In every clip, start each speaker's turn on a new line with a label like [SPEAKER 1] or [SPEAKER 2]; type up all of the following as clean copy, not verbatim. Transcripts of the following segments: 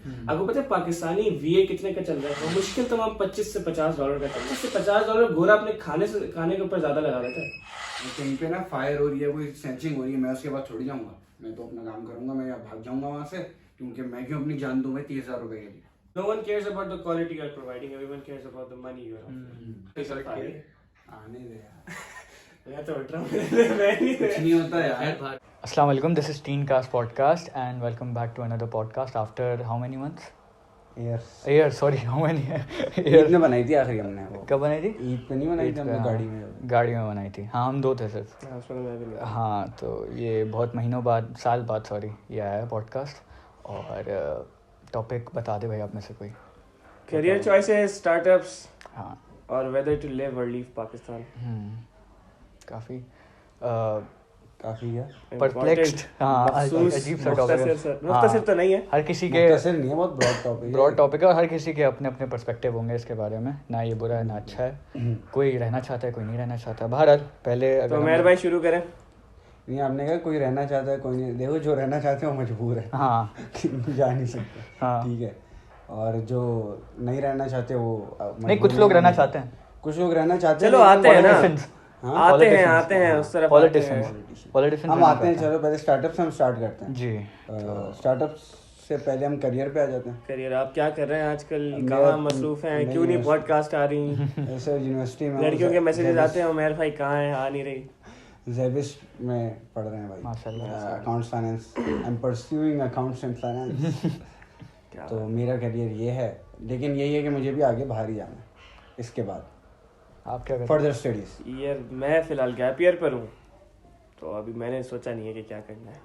[SPEAKER 1] आपको पता है पाकिस्तानी VA कितने का चल रहा है? मुश्किल तमाम $25 से $50 का चल रहा है। उससे $50 गोरा अपने खाने के ऊपर ज्यादा लगा देता है।
[SPEAKER 2] कहीं पे ना फायर हो रही है, कोई स्नैचिंग हो रही है, मैं उसके बाद छोड़ जाऊंगा। मैं तो अपना काम करूंगा, मैं भाग जाऊंगा वहां से, क्योंकि मैं क्यों अपनी जान दूं भाई 30,000 रुपए के लिए।
[SPEAKER 1] No one cares about the quality you are providing. Everyone cares about the money you are offering.
[SPEAKER 2] आने दे यार,
[SPEAKER 1] मैं तो उठ रहा हूँ। मैं नहीं
[SPEAKER 2] कुछ नहीं होता यार।
[SPEAKER 3] Assalamu alaikum, this is Teencast podcast and welcome back to another podcast after how many months?
[SPEAKER 2] Years.
[SPEAKER 3] A year, sorry, how many
[SPEAKER 2] Eid
[SPEAKER 3] years?
[SPEAKER 2] में बनाई थी आखिरी हमने वो।
[SPEAKER 3] कब बनाई थी?
[SPEAKER 2] ईद पे नहीं बनाई थी हमने, गाड़ी में।
[SPEAKER 3] गाड़ी में बनाई थी। हाँ, हम दो थे सिर्फ। हाँ, तो ये बहुत महीनों बाद, साल बाद सॉरी, ये आया है पॉडकास्ट। और टॉपिक बता दे भाई आप में से कोई।
[SPEAKER 1] Career choices, startups,
[SPEAKER 3] हाँ,
[SPEAKER 1] or whether to live or leave Pakistan.
[SPEAKER 3] काफ़ी
[SPEAKER 2] है।
[SPEAKER 3] परप्लेक्स्ड, हाँ, अजीब सा टॉपिक है।
[SPEAKER 1] मुख्तसर तो नहीं है,
[SPEAKER 3] हर किसी के
[SPEAKER 2] मुख्तसर नहीं है, बहुत ब्रॉड टॉपिक
[SPEAKER 3] है और हर किसी के अपने अपने पर्सपेक्टिव होंगे इसके बारे में। ना ये बुरा है ना अच्छा है, कोई रहना चाहता है कोई नहीं रहना चाहता। बहरहाल पहले
[SPEAKER 1] तो मेहर भाई शुरू करें।
[SPEAKER 2] नहीं, आपने कहा कोई रहना चाहता है कोई नहीं। देखो, जो रहना चाहते हैं वो मजबूर है,
[SPEAKER 3] हाँ
[SPEAKER 2] जा नहीं सकते,
[SPEAKER 3] हाँ,
[SPEAKER 2] ठीक है। और जो नहीं रहना चाहते वो
[SPEAKER 3] नहीं, कुछ लोग रहना चाहते हैं,
[SPEAKER 2] कुछ लोग रहना चाहते हैं।
[SPEAKER 1] चलो आते हैं ना,
[SPEAKER 2] हाँ,
[SPEAKER 1] आते हैं उस तरफ।
[SPEAKER 3] पॉलिटिशियंस
[SPEAKER 2] हम आते हैं। चलो पहले स्टार्टअप से हम स्टार्ट करते हैं
[SPEAKER 3] जी।
[SPEAKER 2] स्टार्टअप से पहले हम करियर पे आ जाते हैं।
[SPEAKER 1] करियर, आप क्या कर रहे हैं आजकल? कहाँ मसरूफ हैं? क्यों नहीं पॉडकास्ट आ रही?
[SPEAKER 2] ऐसे यूनिवर्सिटी में
[SPEAKER 1] लड़कियों के मैसेजेस आते हैं, उमर भाई कहाँ है, आ नहीं रही।
[SPEAKER 2] जेबिस में पढ़ रहे हैं भाई,
[SPEAKER 3] माशाल्लाह।
[SPEAKER 2] Accounts finance. I am pursuing accounts and finance. तो मेरा करियर ये है, लेकिन यही है कि मुझे भी आगे बाहर ही जाना है इसके बाद।
[SPEAKER 3] आप क्या करते हैं?
[SPEAKER 2] Further studies.
[SPEAKER 1] यार मैं फिलहाल गैप ईयर पर हूँ, तो अभी मैंने सोचा नहीं है कि क्या करना है।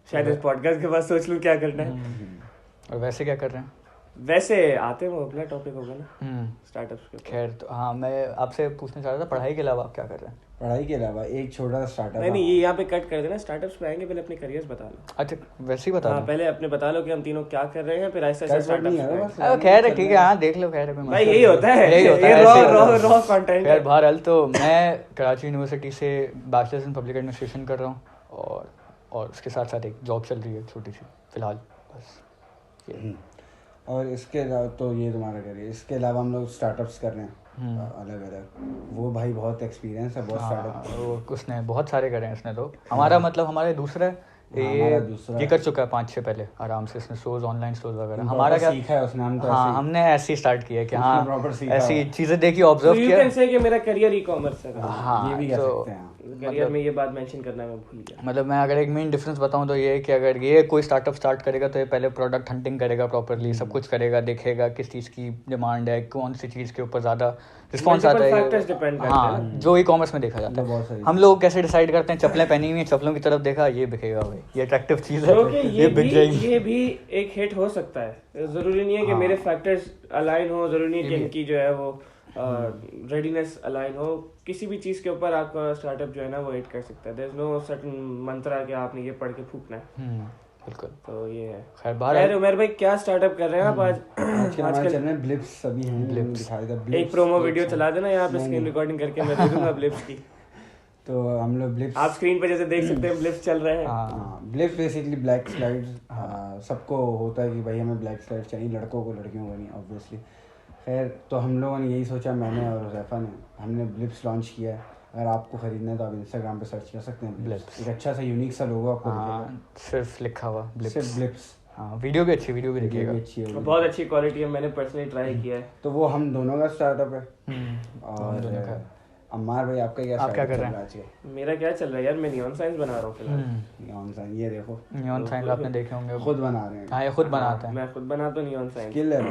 [SPEAKER 1] शायद इस पॉडकास्ट के बाद सोच लूँ क्या करना है।
[SPEAKER 3] और वैसे क्या कर रहे हैं?
[SPEAKER 1] वैसे आते हैं, वो अगला टॉपिक होगा ना, स्टार्टअप्स के ऊपर।
[SPEAKER 3] खैर, तो हाँ, मैं आपसे पूछना चाह रहा था पढ़ाई के अलावा आप क्या कर रहे हैं?
[SPEAKER 2] पढ़ाई के अलावा एक छोटा सा स्टार्टअप।
[SPEAKER 1] नहीं, ये यहाँ पे कट कर देना, स्टार्टअप्स पे आएंगे, पहले अपने करियर्स बता लो।
[SPEAKER 3] अच्छा, वैसे ही बता
[SPEAKER 1] हाँ,
[SPEAKER 3] दो।
[SPEAKER 1] पहले अपने बता लो कि हम तीनों क्या कर रहे हैं, फिर ऐसे ऐसे स्टार्टअप्स।
[SPEAKER 3] खैर है, ठीक है, हाँ, देख लो। खैर
[SPEAKER 1] भाई यही होता है,
[SPEAKER 3] यही होता
[SPEAKER 1] ये
[SPEAKER 3] है,
[SPEAKER 1] रॉ कंटेंट।
[SPEAKER 3] खैर बहरहाल, तो मैं कराची यूनिवर्सिटी से बैचलर्स इन पब्लिक एडमिनिस्ट्रेशन कर रहा हूँ और उसके साथ साथ एक जॉब चल रही है छोटी सी फिलहाल, बस।
[SPEAKER 2] और इसके अलावा तो ये तुम्हारा करियर। इसके अलावा हम लोग स्टार्टअप्स कर रहे हैं अलग अलग। वो भाई बहुत एक्सपीरियंस है, बहुत स्टार्टअप।
[SPEAKER 3] वो उसने बहुत सारे करे हैं इसने। तो हमारा मतलब हमारे दूसरा ये कर चुका है 5-6 पहले आराम से इसने, शोज, ऑनलाइन शोज वगैरह। हमारा क्या
[SPEAKER 2] सीखा है उसने, हम तो
[SPEAKER 3] हाँ, हमने ऐसे ही स्टार्ट किया कि हाँ, ऐसी चीजें देखी, ऑब्जर्व
[SPEAKER 1] किया। यू कैन से कि मेरा करियर ई-कॉमर्स है।
[SPEAKER 3] हाँ,
[SPEAKER 2] ये भी कह सकते हैं।
[SPEAKER 1] करियर में ये बात मेंशन करना मैं भूल गया।
[SPEAKER 3] मतलब मैं अगर एक मेन डिफरेंस बताऊं तो ये है कि अगर ये कोई स्टार्टअप स्टार्ट करेगा तो ये पहले प्रोडक्ट हंटिंग करेगा प्रॉपरली, सब कुछ करेगा, देखेगा किस चीज़ की डिमांड है, कौन सी चीज़ के ऊपर ज़्यादा रिस्पॉन्स आता है। हाँ, जो ई कॉमर्स में देखा जाता है। हम लोग कैसे डिसाइड करते हैं? चप्पलें पहनी हुई हैं, चप्पलों की तरफ देखा, ये बिकेगा भाई, ये अट्रैक्टिव चीज़ है, ये बिक जाएगी।
[SPEAKER 1] ये भी एक हिट हो सकता है। जरूरी नहीं है कि मेरे फैक्टर्स अलाइन हो, जरूरी नहीं है कि इनकी जो है वो रेडीनेस अलाइन हो। किसी भी चीज के ऊपर आपका स्टार्टअप जो है ना वो हिट कर सकता है। देयर इज नो सर्टेन मंत्रा कि आपने ये पढ़ के फूकना है।
[SPEAKER 3] बिल्कुल।
[SPEAKER 1] तो ये है।
[SPEAKER 3] खैर
[SPEAKER 1] उमर भाई क्या स्टार्टअप कर रहे हैं आप आज?
[SPEAKER 2] आजकल चल रहे हैं ब्लिप्स, सभी हैं,
[SPEAKER 3] ब्लिप्स।
[SPEAKER 2] दिखाई दे।
[SPEAKER 1] एक प्रोमो वीडियो चला देना यहाँ पे, स्क्रीन रिकॉर्डिंग करके मैं दे दूंगा ब्लिप्स की।
[SPEAKER 2] तो हम लोग ब्लिप्स,
[SPEAKER 1] आप स्क्रीन पे जैसे देख सकते हैं ब्लिप्स चल रहे हैं।
[SPEAKER 2] हाँ, ब्लिप्स बेसिकली ब्लैक स्लाइड्स। सबको होता है कि भाई हमें ब्लैक स्लाइड्स चाहिए, लड़कों को, लड़कियों को नहीं, ऑब्वियसली। खैर, तो हम लोगों ने यही सोचा, मैंने और हुज़ैफा ने, हमने ब्लिप्स लॉन्च किया है। अगर आपको खरीदना है तो आप इंस्टाग्राम पे सर्च कर सकते हैं ब्लिप्स। एक अच्छा सा यूनिक सा लोगो आपको दिखेगा,
[SPEAKER 3] सिर्फ लिखा हुआ
[SPEAKER 2] सिर्फ ब्लिप्स।
[SPEAKER 3] हाँ, वीडियो भी अच्छी, वीडियो भी देखिएगा,
[SPEAKER 2] अच्छी है,
[SPEAKER 1] बहुत अच्छी क्वालिटी है, मैंने पर्सनली ट्राई किया है।
[SPEAKER 2] तो वो हम दोनों का स्टार्टअप है। और अम्मार भाई आपका क्या,
[SPEAKER 3] आप क्या कर रहे हैं?
[SPEAKER 1] मेरा क्या चल रहा है यार, मैं नियॉन साइंस बना रहा हूँ फिलहाल।
[SPEAKER 2] नियॉन साइन, ये देखो,
[SPEAKER 3] नियॉन साइन आपने देखे होंगे,
[SPEAKER 2] खुद बना रहे हैं।
[SPEAKER 3] हाँ, ये खुद बनाते हैं।
[SPEAKER 1] मैं खुद बनाता हूँ नियॉन साइंस।
[SPEAKER 2] स्किल है।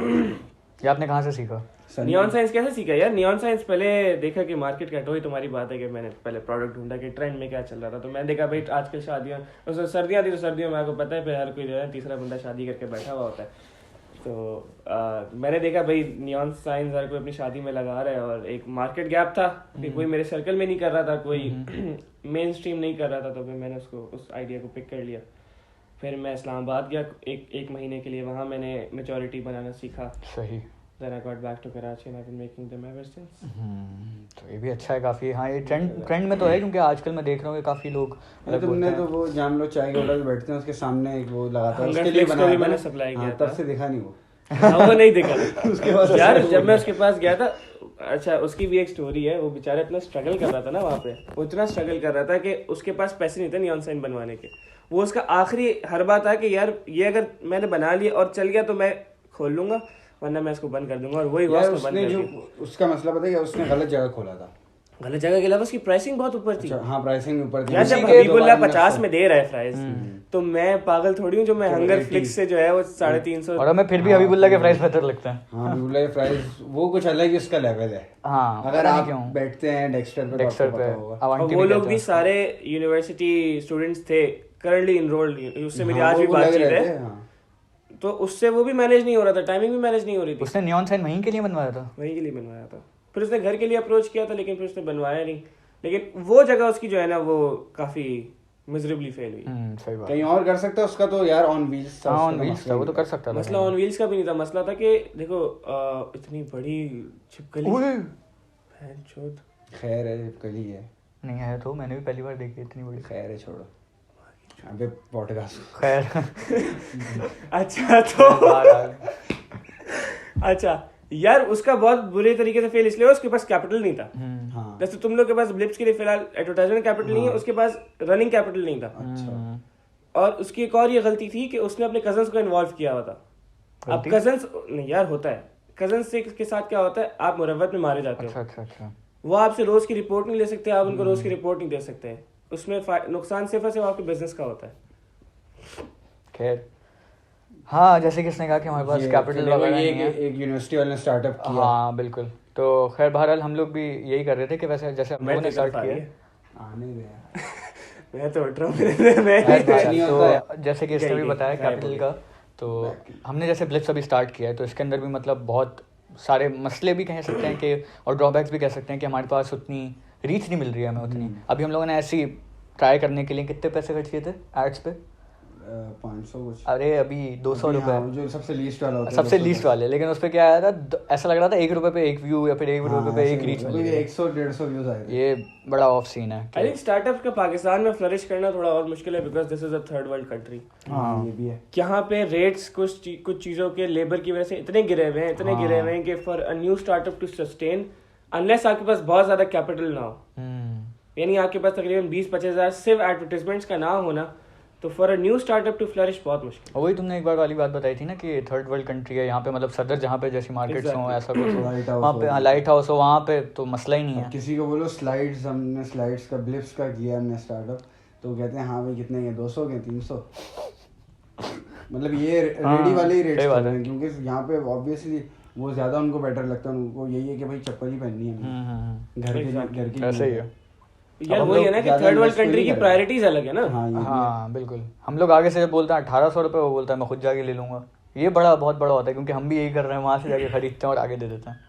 [SPEAKER 3] ये आपने कहाँ से सीखा?
[SPEAKER 1] नियॉन साइंस कैसे सीखा यार? नियॉन साइंस पहले देखा कि मार्केट का, वही तुम्हारी बात है कि मैंने पहले प्रोडक्ट ढूंढा कि ट्रेंड में क्या चल रहा था। तो मैंने देखा भाई आजकल शादियाँ, सर्दियाँ थी तो सर्दियों में आपको पता है फिर हर कोई जो है तीसरा बंदा शादी करके बैठा हुआ होता है। तो मैंने देखा भाई नियॉन साइंस हर कोई अपनी शादी में लगा रहा है, और एक मार्केट गैप था कि कोई मेरे सर्कल में नहीं कर रहा था, कोई मेन स्ट्रीम नहीं कर रहा था। तो फिर मैंने उस आइडिया को पिक कर लिया। फिर मैं इस्लामाबाद गया एक महीने के लिए, वहाँ मैंने मैच्योरिटी बनाना सीखा।
[SPEAKER 3] सही।
[SPEAKER 1] Then I got back to Karachi and I've been making them ever since.
[SPEAKER 3] तो ये भी अच्छा है काफ़ी. हाँ, ये ट्रेंड में तो है, क्योंकि आजकल मैं देख रहा हूँ कि काफ़ी लोग
[SPEAKER 2] मतलब तुमने तो वो जहाँ हम लोग चाय के होटल बैठते हैं उसके सामने एक वो लगाता है, उसके लिए
[SPEAKER 1] Flakes को
[SPEAKER 2] बनाया
[SPEAKER 1] भी
[SPEAKER 2] था
[SPEAKER 1] मैंने
[SPEAKER 2] ना?
[SPEAKER 1] सप्लाई
[SPEAKER 2] हाँ,
[SPEAKER 1] किया
[SPEAKER 2] तब से दिखा नहीं वो.
[SPEAKER 1] हाँ, वो नहीं दिखा
[SPEAKER 2] उसके बाद
[SPEAKER 1] यार. जब मैं उसके पास गया था, अच्छा उसकी भी एक स्टोरी है. वो बेचारा इतना स्ट्रगल कर रहा था ना वहाँ पे, वो इतना स्ट्रगल कर रहा था कि उसके पास पैसे नहीं थे नियॉन साइन बनवाने के. वो उसका आखिरी हर बात था कि यार ये अगर मैंने बना लिया और चल गया तो मैं खोल लूंगा, वरना मैं इसको बंद कर दूंगा. और वही हुआ,
[SPEAKER 2] यार
[SPEAKER 1] उसने बंद
[SPEAKER 2] उसने
[SPEAKER 1] कर
[SPEAKER 2] जो
[SPEAKER 1] दिया.
[SPEAKER 2] उसका मसला पता है क्या, उसने गलत जगह खोला था.
[SPEAKER 1] गलत जगह के अलावा उसकी प्राइसिंग बहुत ऊपर थी.
[SPEAKER 2] अच्छा, हाँ प्राइसिंग ऊपर थी.
[SPEAKER 1] यार
[SPEAKER 2] उसी
[SPEAKER 1] जब
[SPEAKER 2] के
[SPEAKER 1] हबीबुल्लाह
[SPEAKER 2] दो बार
[SPEAKER 1] 50
[SPEAKER 2] मैंने
[SPEAKER 1] में दे रहा है प्राइस, तो मैं पागल थोड़ी हूँ जो मैं हंगर फ्लिक्स से जो है वो 350.
[SPEAKER 3] और हमें फिर भी हबीबुल्लाह के प्राइस बेहतर लगते हैं.
[SPEAKER 2] हाँ हबीबुल्लाह के प्राइस वो कुछ अलग ही उसका लेवल है.
[SPEAKER 3] हाँ,
[SPEAKER 2] अगर
[SPEAKER 3] पता नहीं
[SPEAKER 2] आप
[SPEAKER 3] क्यों.
[SPEAKER 2] बैठते हैं डेक्स्टर पे तो
[SPEAKER 3] डेक्स्टर
[SPEAKER 2] आपको
[SPEAKER 3] पे
[SPEAKER 2] पता होगा.
[SPEAKER 1] और
[SPEAKER 3] अवंती
[SPEAKER 1] वो
[SPEAKER 3] भी
[SPEAKER 1] लोग
[SPEAKER 3] कहते
[SPEAKER 1] भी
[SPEAKER 3] हैं.
[SPEAKER 1] सारे यूनिवर्सिटी स्टूडेंट्स थे करंटली इनरोल्ड, उससे मेरी
[SPEAKER 2] हाँ,
[SPEAKER 1] आज भी
[SPEAKER 2] वो लग
[SPEAKER 1] बातचीत
[SPEAKER 2] रहे
[SPEAKER 1] है.
[SPEAKER 2] थे, हाँ.
[SPEAKER 1] तो उससे वो भी मैनेज नहीं हो रहा था, टाइमिंग भी मैनेज नहीं हो रही थी.
[SPEAKER 3] उसने नियॉन साइन वहीं के लिए बनवाया था.
[SPEAKER 1] वहीं के लिए बनवाया था. फिर उसने घर के लिए अप्रोच किया था, लेकिन फिर उसने बनवाया नहीं. लेकिन वो जगह उसकी जो है ना वो काफी मिजरेबली फेल हुई.
[SPEAKER 3] सही बात.
[SPEAKER 2] कहीं और कर सकता है उसका तो यार ऑन व्हील्स था.
[SPEAKER 3] हाँ,
[SPEAKER 2] उसका
[SPEAKER 3] ऑन
[SPEAKER 2] तो
[SPEAKER 3] व्हील्स
[SPEAKER 2] मसला
[SPEAKER 3] था,
[SPEAKER 2] ही
[SPEAKER 3] वो तो
[SPEAKER 2] नहीं
[SPEAKER 3] कर
[SPEAKER 2] था.
[SPEAKER 3] सकता था.
[SPEAKER 1] मसला ऑन व्हील्स का भी नहीं था. मसला था कि देखो इतनी बड़ी छिपकली. भैंचोद.
[SPEAKER 2] खैर है, कली है.
[SPEAKER 3] नहीं है तो मैंने भी पहली बार देखी इतनी बड़ी.
[SPEAKER 2] खैर है, छोड़ो. अबे पॉडकास्ट.
[SPEAKER 3] खैर.
[SPEAKER 1] अच्छा तो अच्छा यार उसका बहुत बुरे तरीके से फेल इसलिए हुआ, उसके पास कैपिटल नहीं था.
[SPEAKER 2] हाँ.
[SPEAKER 1] जैसे तुम लोग के पास ब्लिप्स के लिए फिलहाल एडवर्टाइजमेंट कैपिटल नहीं है, उसके पास रनिंग कैपिटल नहीं था.
[SPEAKER 2] अच्छा.
[SPEAKER 1] और उसकी एक और ये गलती थी कि उसने अपने कजन्स को इन्वॉल्व किया हुआ था. अब कजन्स नहीं यार होता है, कजन्स के साथ क्या होता है, आप मुरव्वत में मारे जाते हो.
[SPEAKER 3] अच्छा.
[SPEAKER 1] वो आपसे रोज की रिपोर्ट नहीं ले सकते, आप उनको रोज की रिपोर्ट नहीं दे सकते. उसमें नुकसान सिर्फ और सिर्फ आपके बिजनेस का होता है.
[SPEAKER 3] खैर. हाँ, जैसे कि इसने कहा कि हमारे पास कैपिटल वगैरह
[SPEAKER 2] ये
[SPEAKER 3] नहीं है.
[SPEAKER 2] एक यूनिवर्सिटी वाले ने स्टार्टअप किया.
[SPEAKER 3] हाँ बिल्कुल. तो खैर बहरहाल हम लोग भी यही कर रहे थे कि वैसे जैसे हम लोगों ने स्टार्ट किया है.
[SPEAKER 2] आने दे यार.
[SPEAKER 1] मैं तो उठ रहा हूँ.
[SPEAKER 2] नहीं होता
[SPEAKER 3] तो जैसे कि इसने भी बताया कैपिटल का, तो हमने जैसे ब्लिप्स अभी स्टार्ट किया है, तो इसके अंदर भी मतलब बहुत सारे मसले भी कह सकते हैं कि, और ड्रॉबैक्स भी कह सकते हैं कि हमारे पास उतनी रीच नहीं मिल रही है हमें उतनी. अभी हम लोगों ने ऐसी ट्राई करने के लिए कितने पैसे खर्च किए थे एड्स पे?
[SPEAKER 2] 500 कुछ.
[SPEAKER 3] अरे अभी 200 रुपए.
[SPEAKER 2] जो सबसे लीस्ट वाला होता है.
[SPEAKER 3] सबसे लीस्ट वाले. लेकिन उस पर क्या आया था, ऐसा लग रहा था 1 रुपए पे 1 व्यू या फिर 1 रुपए पे 1 रीच.
[SPEAKER 2] 100-150 व्यूज आए थे.
[SPEAKER 3] ये बड़ा ऑफ सीन है.
[SPEAKER 1] आई थिंक स्टार्टअप का पाकिस्तान में फ्लरिश करना थोड़ा और मुश्किल है, because this is a third world country.
[SPEAKER 2] हाँ ये भी है.
[SPEAKER 1] यहाँ पे रेट्स कुछ चीजों के लेबर की वजह से इतने गिरे हुए हैं कि for a new startup to sustain, unless आपके पास बहुत ज्यादा कैपिटल ना हो, यानी आपके पास तकरीबन 20-25 हज़ार सिर्फ एडवर्टाइजमेंट्स का ना होना, तो for a new startup to flourish बहुत मुश्किल.
[SPEAKER 3] और वही तुमने एक बार वाली बात बताई थी ना कि थर्ड वर्ल्ड कंट्री है यहाँ पे, मतलब सदर जहाँ पे जैसी मार्केट्स हो ऐसा कुछ हो, वहाँ पे लाइट हाउस हो, वहाँ पे तो मसला ही नहीं है.
[SPEAKER 2] किसी को बोलो स्लाइड्स, हमने स्लाइड्स का ब्लिप्स का किया हमने स्टार्टअप, तो कहते हैं हाँ भाई कितने के 200 के 300. मतलब ये रेडी वाले ही रेट्स हैं, क्योंकि यहाँ पे ऑब्वियसली वो ज्यादा उनको बेटर लगता है. उनको यही है कि भाई चप्पल ही पहननी है घर की.
[SPEAKER 3] ऐसे ही है
[SPEAKER 1] यार. वही है ना कि थर्ड वर्ल्ड कंट्री की प्रायोरिटीज अलग है ना.
[SPEAKER 3] हाँ बिल्कुल. हम लोग आगे से बोलते हैं 1800 रुपये, वो बोलता है मैं खुद जाके ले लूंगा. ये बहुत बड़ा होता है, क्योंकि हम भी यही कर रहे हैं, वहाँ से जाके खरीदते हैं और आगे दे देते हैं.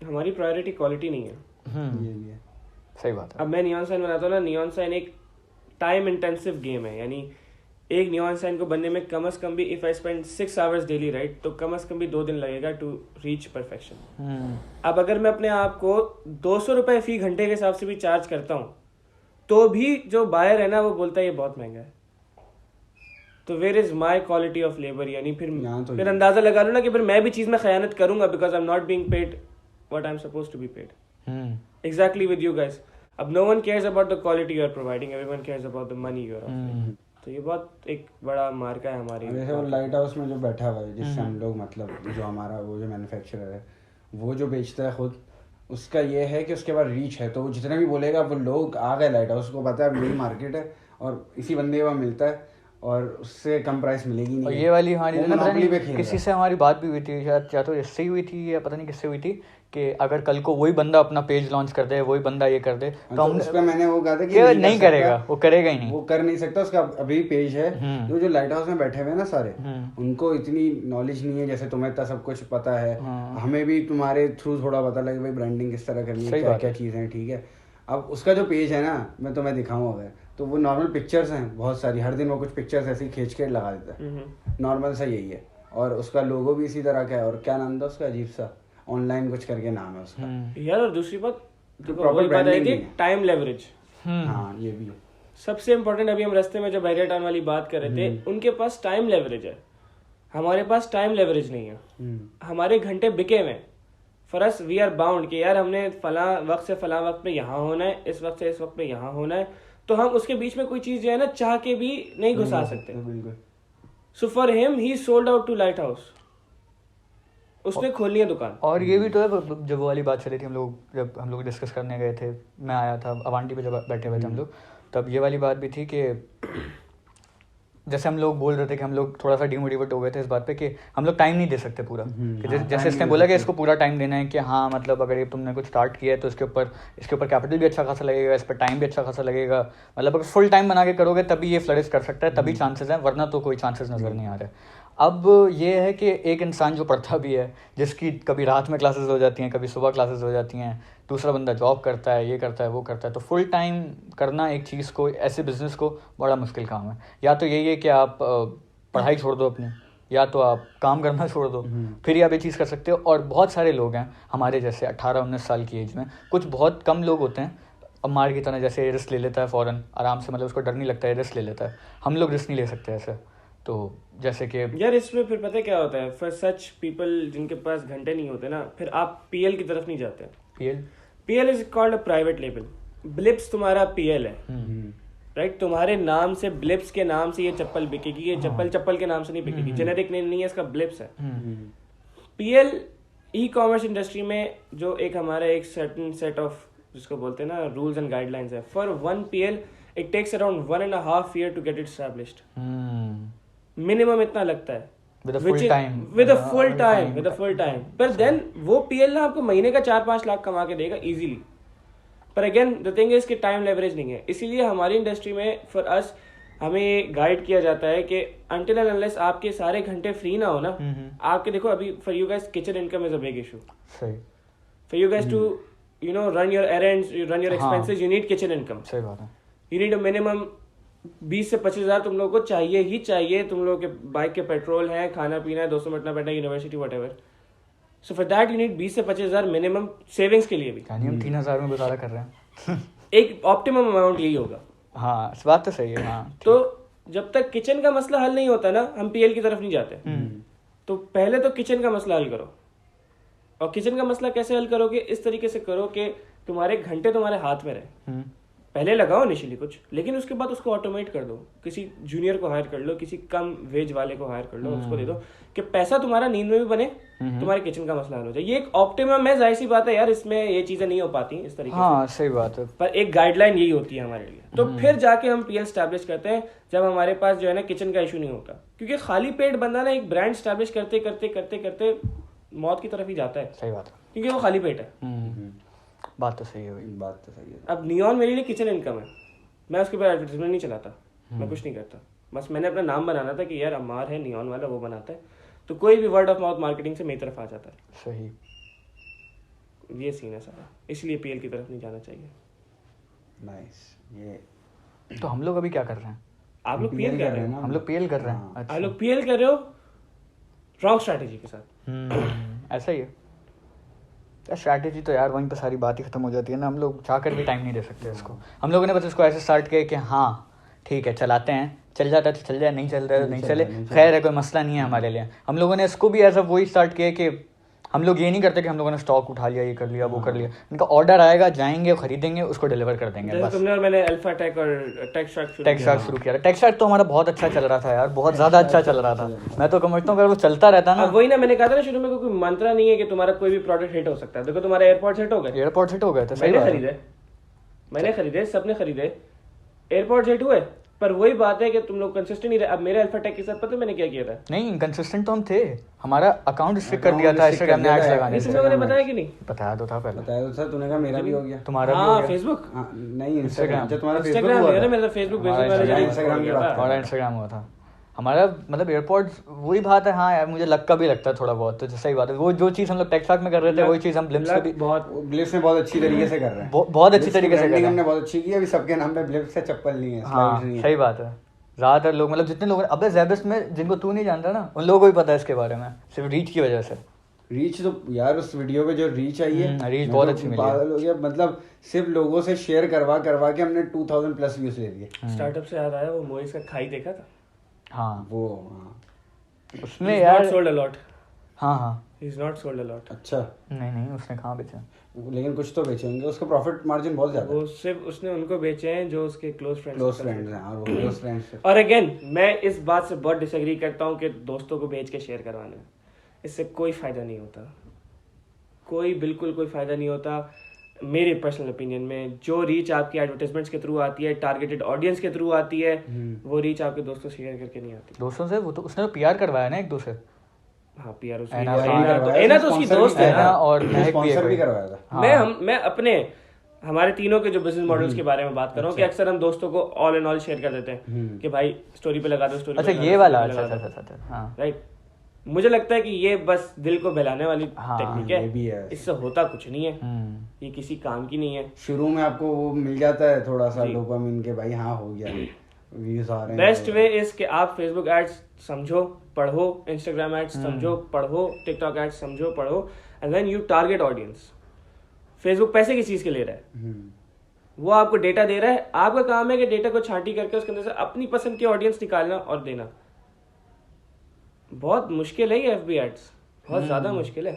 [SPEAKER 1] हमारी प्रायोरिटी क्वालिटी नहीं है.
[SPEAKER 2] ये भी है.
[SPEAKER 3] सही बात है.
[SPEAKER 1] अब मैं नियॉन साइन बनाता हूँ ना, नियॉन साइन एक टाइम इंटेंसिव गेम है. यानी एक नियॉन साइन को बनने में कम से कम भी if I spend 6 hours daily right, तो कम से कम भी 2 दिन लगेगा टू रीच परफेक्शन. अब अगर मैं अपने आप को 200 रुपये फी घंटे के हिसाब से भी चार्ज करता हूँ, तो भी जो बायर है ना वो बोलता है ये बहुत महंगा है. तो where is my quality of labour. यानी फिर अंदाजा लगा लो ना कि फिर मैं भी चीज में खयानत करूंगा, because I am not being paid what I am supposed to be paid. Exactly with you guys. अब no one cares about the quality you are providing, everyone cares about the money you are offering. तो ये बहुत एक बड़ा मार्का है हमारी.
[SPEAKER 2] जैसे वो लाइट हाउस में जो बैठा हुआ है, जिससे हम लोग मतलब जो हमारा वो जो मैन्युफैक्चरर है वो जो बेचता है खुद, उसका ये है कि उसके पास रीच है, तो वो जितने भी बोलेगा वो लोग आ गए लाइट हाउस को पता है अब यही मार्केट है और इसी बंदे को मिलता है और उससे कम प्राइस मिलेगी नहीं.
[SPEAKER 3] और ये वाली हमारी
[SPEAKER 2] ना
[SPEAKER 3] किसी से हमारी बात भी हुई थी, शायद या तो इससे ही हुई थी या पता नहीं किससे हुई थी, कि अगर कल को वही बंदा अपना पेज लॉन्च कर दे, वही बंदा ये कर दे, तो हम
[SPEAKER 2] उसका मैंने वो कहा था कि
[SPEAKER 3] नहीं करेगा, वो करेगा ही नहीं,
[SPEAKER 2] वो कर नहीं सकता. उसका अभी पेज है. जो लाइट हाउस में बैठे हुए ना सारे, उनको इतनी नॉलेज नहीं है जैसे तुम्हें इतना सब कुछ पता है. हमें भी तुम्हारे थ्रू थोड़ा पता लगे भाई ब्रांडिंग किस तरह करनी है, क्या क्या चीज़ें हैं. ठीक है. अब उसका जो पेज है ना, मैं तुम्हें दिखाऊँ अगर, तो वो नॉर्मल पिक्चर्स हैं बहुत सारी, हर दिन वो कुछ पिक्चर्स ऐसे ही खींच के लगा देता है. नॉर्मल सा यही है. और उसका लोगो भी इसी तरह का है. और क्या नाम था उसका, अजीब सा ऑनलाइन कुछ करके नाम है उसका।
[SPEAKER 1] यार और दूसरी बात देखो
[SPEAKER 2] proper
[SPEAKER 1] वही बात है
[SPEAKER 2] branding
[SPEAKER 1] कि
[SPEAKER 2] नहीं है।
[SPEAKER 1] टाइम लेवरेज
[SPEAKER 2] हाँ ये भी है।
[SPEAKER 1] सबसे इम्पोर्टेंट। अभी हम रास्ते में जब बैरियर टाउन वाली बात कर रहे थे, उनके पास टाइम लेवरेज है, हमारे पास टाइम लेवरेज नहीं है। हमारे घंटे बिके हुए। For us we are bound कि यार हमने फला वक्त से फला वक्त पे यहाँ होना है, इस वक्त से इस वक्त पे यहाँ होना है, तो हम उसके बीच में कोई चीज जो है ना चाह के भी नहीं घुसा सकते।
[SPEAKER 2] बिल्कुल।
[SPEAKER 1] So for him he sold out to light house, उसने खोली है दुकान।
[SPEAKER 3] और ये भी तो है, जब वो वाली बात चली थी, जब हम लोग डिस्कस करने गए थे, मैं आया था अवांटी पे जब बैठे हुए थे हम लोग, तब ये वाली बात भी थी कि जैसे हम लोग बोल रहे थे कि हम लोग थोड़ा सा डिमोटिवेट हो गए थे इस बात पे कि हम लोग टाइम नहीं दे सकते पूरा, कि जैसे इसने बोला कि इसको पूरा टाइम देना है, कि हाँ मतलब अगर ये तुमने कुछ स्टार्ट किया है तो इसके ऊपर कैपिटल भी अच्छा खासा लगेगा, इस पर टाइम भी अच्छा खासा लगेगा, मतलब अगर फुल टाइम बना के करोगे तभी ये फ्लरिश कर सकता है, तभी चांसेस हैं, वरना तो कोई चांसेस नज़र नहीं आ रहे। अब ये है कि एक इंसान जो पढ़ता भी है, जिसकी कभी रात में क्लासेस हो जाती हैं, कभी सुबह क्लासेस हो जाती हैं, दूसरा बंदा जॉब करता है, ये करता है, वो करता है, तो फुल टाइम करना एक चीज़ को, ऐसे बिजनेस को, बड़ा मुश्किल काम है। या तो यही है कि आप पढ़ाई छोड़ दो अपनी, या तो आप काम करना छोड़ दो, फिर ही आप ये चीज़ कर सकते हो। और बहुत सारे लोग हैं हमारे जैसे 18-19 साल की एज में, कुछ बहुत कम लोग होते हैं अम्मार की तरह, जैसे रिस्क ले लेता है फ़ौरन आराम से, मतलब उसको डर नहीं लगता है, रिस्क ले लेता है। हम लोग रिस्क नहीं ले सकते ऐसे। तो जैसे कि
[SPEAKER 1] यार इसमें फिर पता है क्या होता है, फॉर सच पीपल जिनके पास घंटे नहीं होते ना, फिर आप पीएल की तरफ नहीं जाते। PL is called a private label. Blips तुम्हारा पीएल है, राइट? तुम्हारे नाम से, ब्लिप्स के नाम से ये चप्पल बिकेगी, ये चप्पल के नाम से नहीं बिकेगी, जेनेरिक नेम नहीं है इसका, ब्लिप्स है। पीएल ई कॉमर्स इंडस्ट्री में जो एक हमारा एक सर्टेन सेट ऑफ जिसको बोलते हैं ना रूल्स एंड गाइडलाइंस है। For one PL it takes around 1.5 year to get it established. Minimum इतना लगता है विद अ फुल टाइम। पर देन वो पीएल ना आपको महीने का 4-5 लाख कमा के देगा इजीली। पर अगेन द थिंग इज कि टाइम लेवरेज नहीं है, इसीलिए हमारी इंडस्ट्री में फॉर अस हमें गाइड किया जाता है कि अनटिल एंड अनलेस आपके सारे घंटे फ्री ना हो ना, आपके देखो अभी for you guys kitchen income is a big issue. For you guys to you know run your errands, run your expenses, you need kitchen income.
[SPEAKER 3] सही बात है।
[SPEAKER 1] यू नीड अ मिनिमम 20 से 25 हज़ार तुम लोगों को चाहिए ही चाहिए। तुम लोगों के बाइक के पेट्रोल है, खाना पीना है, 200 मिनट बैठना, university what. So for that you need 20 से 25 हज़ार मिनिमम सेविंग्स के लिए भी।
[SPEAKER 3] हम 3,000 में गुजारा कर रहे हैं।
[SPEAKER 1] एक ऑप्टिमम अमाउंट यही होगा।
[SPEAKER 3] हाँ इस बात तो सही है। हाँ
[SPEAKER 1] तो जब तक किचन का मसला हल नहीं होता ना, हम पीएल की तरफ नहीं जाते। तो पहले तो किचन का मसला हल करो। और किचन का मसला कैसे हल करोगे? इस तरीके से करो कि तुम्हारे घंटे तुम्हारे हाथ में रहे। पहले लगाओ इनिशियली कुछ, लेकिन उसके बाद उसको ऑटोमेट कर दो। किसी जूनियर को हायर कर लो, किसी कम वेज वाले को हायर कर लो, उसको दे दो कि पैसा तुम्हारा नींद में भी बने, तुम्हारे किचन का मसला हल हो जाए। ये एक ऑप्टिमम है, जाहिर सी बात है यार, इसमें ये चीजें नहीं हो पाती इस तरीके
[SPEAKER 3] से। सही बात है।
[SPEAKER 1] पर एक गाइडलाइन यही होती है हमारे लिए। तो फिर जाके हम पीएल स्टैब्लिश करते हैं जब हमारे पास जो है ना किचन का इशू नहीं होता। क्योंकि खाली पेट बंदा ना एक ब्रांड स्टैब्लिश करते करते करते करते मौत की तरफ ही जाता है।
[SPEAKER 3] सही बात है,
[SPEAKER 1] क्योंकि वो खाली पेट है।
[SPEAKER 3] बात तो सही है भाई,
[SPEAKER 2] बात तो सही है।
[SPEAKER 1] अब नियॉन मेरे लिए किचन इनकम है, मैं उसके ऊपर एडवर्टाइजमेंट नहीं चलाता, मैं कुछ नहीं करता। बस मैंने अपना नाम बनाना था कि यार अम्मार है नियॉन वाला, वो बनाता है, तो कोई भी वर्ड ऑफ माउथ मार्केटिंग से मेरी तरफ आ जाता है।
[SPEAKER 3] सही,
[SPEAKER 1] ये सीन है सारा, इसलिए पीएल की तरफ नहीं जाना चाहिए।
[SPEAKER 2] नाइस। ये
[SPEAKER 3] तो हम लोग अभी क्या कर रहे हैं?
[SPEAKER 1] आप लोग पीएल कर रहे हैं ना?
[SPEAKER 3] हम लोग पीएल कर रहे हैं।
[SPEAKER 1] अच्छा। आप लोग पीएल कर रहे हो रॉन्ग स्ट्रैटेजी के साथ।
[SPEAKER 3] ऐसा ही है स्ट्रैटेजी तो यार, वहीं पे सारी बात ही खत्म हो जाती है ना। हम लोग चाहकर भी टाइम नहीं दे सकते इसको। हम लोगों ने बस इसको ऐसे स्टार्ट किया कि हाँ ठीक है चलाते हैं, चल जाता है तो चल जाए, नहीं चल रहा है तो नहीं चले, खैर है, कोई मसला नहीं है हमारे लिए। हम लोगों ने इसको भी ऐसा वही स्टार्ट किया कि हम लोग ये नहीं करते कि हम लोगों ने स्टॉक उठा लिया, ये कर लिया, वो कर लिया। इनका ऑर्डर आएगा, जाएंगे, खरीदेंगे, उसको डिलीवर कर देंगे बस।
[SPEAKER 1] तुमने और मैंने अल्फा टेक और टेक शार्क
[SPEAKER 3] शुरू किया। टेक शार्क तो हमारा बहुत अच्छा चल रहा था यार, बहुत ज्यादा अच्छा चल रहा था। मैं तो समझता हूँ अगर वो चलता रहता ना।
[SPEAKER 1] वही ना मैंने कहा था ना शुरू में, कोई मंत्रा नहीं है कि तुम्हारा कोई भी प्रोडक्ट हिट हो सकता है। देखो तुम्हारा एयरपोर्ट हिट हो गए,
[SPEAKER 3] एयरपोर्ट हिट हो गए थे,
[SPEAKER 1] मैंने खरीदे, सबने खरीदे, एयरपोर्ट हिट हुए। पर वही बात है कि तुम लोग कंसिस्टेंट नहीं रहे। अब मेरे अल्फा टेक के साथ पता है मैंने क्या किया था?
[SPEAKER 3] नहीं कंसिस्टेंट तो हम थे, हमारा अकाउंट रिस्ट्रिक्ट कर दिया था इंस्टाग्राम ने एड्स लगाने से।
[SPEAKER 1] मैंने बताया कि नहीं?
[SPEAKER 3] बताया तो था पहले।
[SPEAKER 2] बताया तो था, तूने कहा मेरा भी हो गया।
[SPEAKER 3] तुम्हारा भी हो गया?
[SPEAKER 1] फेसबुक
[SPEAKER 3] नहीं
[SPEAKER 2] इंस्टाग्राम। अच्छा तुम्हारा
[SPEAKER 1] इंस्टाग्राम हुआ था, मेरा फेसबुक
[SPEAKER 2] इंस्टाग्राम की बात,
[SPEAKER 3] हमारा इंस्टाग्राम हुआ था। हमारा मतलब एयरपोर्ट वही बात है। हाँ यार मुझे लक का भी लगता है थोड़ा बहुत, तो सही बात है। वो जो चीज़ हम लोग टेक शार्क में कर रहे थे वही चीज़ हम ब्लिप्स में भी
[SPEAKER 2] ब्लिप्स में बहुत अच्छी तरीके से कर रहे हैं।
[SPEAKER 3] बहुत अच्छी तरीके से कर रहे हैं,
[SPEAKER 2] हमने बहुत अच्छी की। अभी सबके नाम पे ब्लिप्स से चप्पल नहीं है,
[SPEAKER 3] हाँ सही बात है। ज़्यादातर लोग मतलब जितने लोग, अबे ज़ेबस्ट में जिनको तू नहीं जानता ना, उन लोगों को भी पता है इसके बारे में, सिर्फ रीच की वजह से।
[SPEAKER 2] रीच तो यार उस वीडियो पे जो रीच आई है,
[SPEAKER 3] रीच
[SPEAKER 2] मैं
[SPEAKER 3] बहुत
[SPEAKER 2] तो
[SPEAKER 3] अच्छी मिली
[SPEAKER 2] पागल हो गया, मतलब सिर्फ लोगों से शेयर करवा करवा के हमने 2000 प्लस व्यूज ले लिए।
[SPEAKER 1] स्टार्टअप से याद आया, वो मोइस का खाई देखा था?
[SPEAKER 3] हाँ
[SPEAKER 2] वो हाँ
[SPEAKER 3] उसमें
[SPEAKER 1] He's
[SPEAKER 3] यार
[SPEAKER 1] not sold a lot.
[SPEAKER 3] हाँ
[SPEAKER 1] He's not sold a lot.
[SPEAKER 2] अच्छा,
[SPEAKER 3] नहीं उसने कहाँ बेचा?
[SPEAKER 2] लेकिन कुछ तो बेचे होंगे, उसका प्रॉफिट मार्जिन बहुत ज्यादा
[SPEAKER 1] वो सिर्फ उसने उनको बेचे हैं जो उसके क्लोज फ्रेंड्स
[SPEAKER 2] हैं, और वो क्लोज फ्रेंड्स।
[SPEAKER 1] और अगेन मैं इस बात से बहुत डिसएग्री करता हूँ कि दोस्तों को भेज के शेयर करवाना है, इससे कोई फायदा नहीं होता, बिल्कुल कोई फायदा नहीं होता। मेरे पर्सनल ओपिनियन में जो रीच आपकी एडवर्टाइजमेंट्स के थ्रू आती है, टारगेटेड ऑडियंस के थ्रू आती है, वो रीच आपके दोस्तों शेयर करके नहीं आती।
[SPEAKER 3] दोस्तों से वो तो उसने तो पीआर करवाया ना एक दो से।
[SPEAKER 1] हाँ पीआर
[SPEAKER 2] एना
[SPEAKER 1] तो उसकी दोस्त है ना,
[SPEAKER 3] और
[SPEAKER 2] स्पॉन्सर भी करवाया था।
[SPEAKER 1] मैं अपने हमारे तीनों के जो बिजनेस मॉडल्स के बारे में बात कर रहा हूँ कि अक्सर हम दोस्तों को ऑल एंड ऑल शेयर कर देते हैं कि भाई स्टोरी पे लगा दो, स्टोरी
[SPEAKER 3] अच्छा ये वाला, अच्छा
[SPEAKER 1] राइट। मुझे लगता है कि ये बस दिल को बहलाने वाली टेक्निक
[SPEAKER 2] ये भी है।
[SPEAKER 1] इससे होता कुछ नहीं है, ये किसी काम की नहीं है।
[SPEAKER 2] शुरू में आपको वो मिल जाता है थोड़ा सा डोपामिन के, भाई हाँ हो गया, व्यूज आ रहे हैं।
[SPEAKER 1] बेस्ट वे इज कि आप फेसबुक एड्स समझो पढ़ो, इंस्टाग्राम एड्स समझो पढ़ो, टिकटॉक एड्स समझो पढ़ो, and then you target audience. Facebook पैसे किस चीज के ले रहा है? वो आपको डेटा दे रहा है, आपका काम है कि डेटा को छांटी करके उसके अंदर से अपनी पसंद की ऑडियंस निकालना और देना। बहुत मुश्किल है ये एफबी एड्स, बहुत ज्यादा मुश्किल है।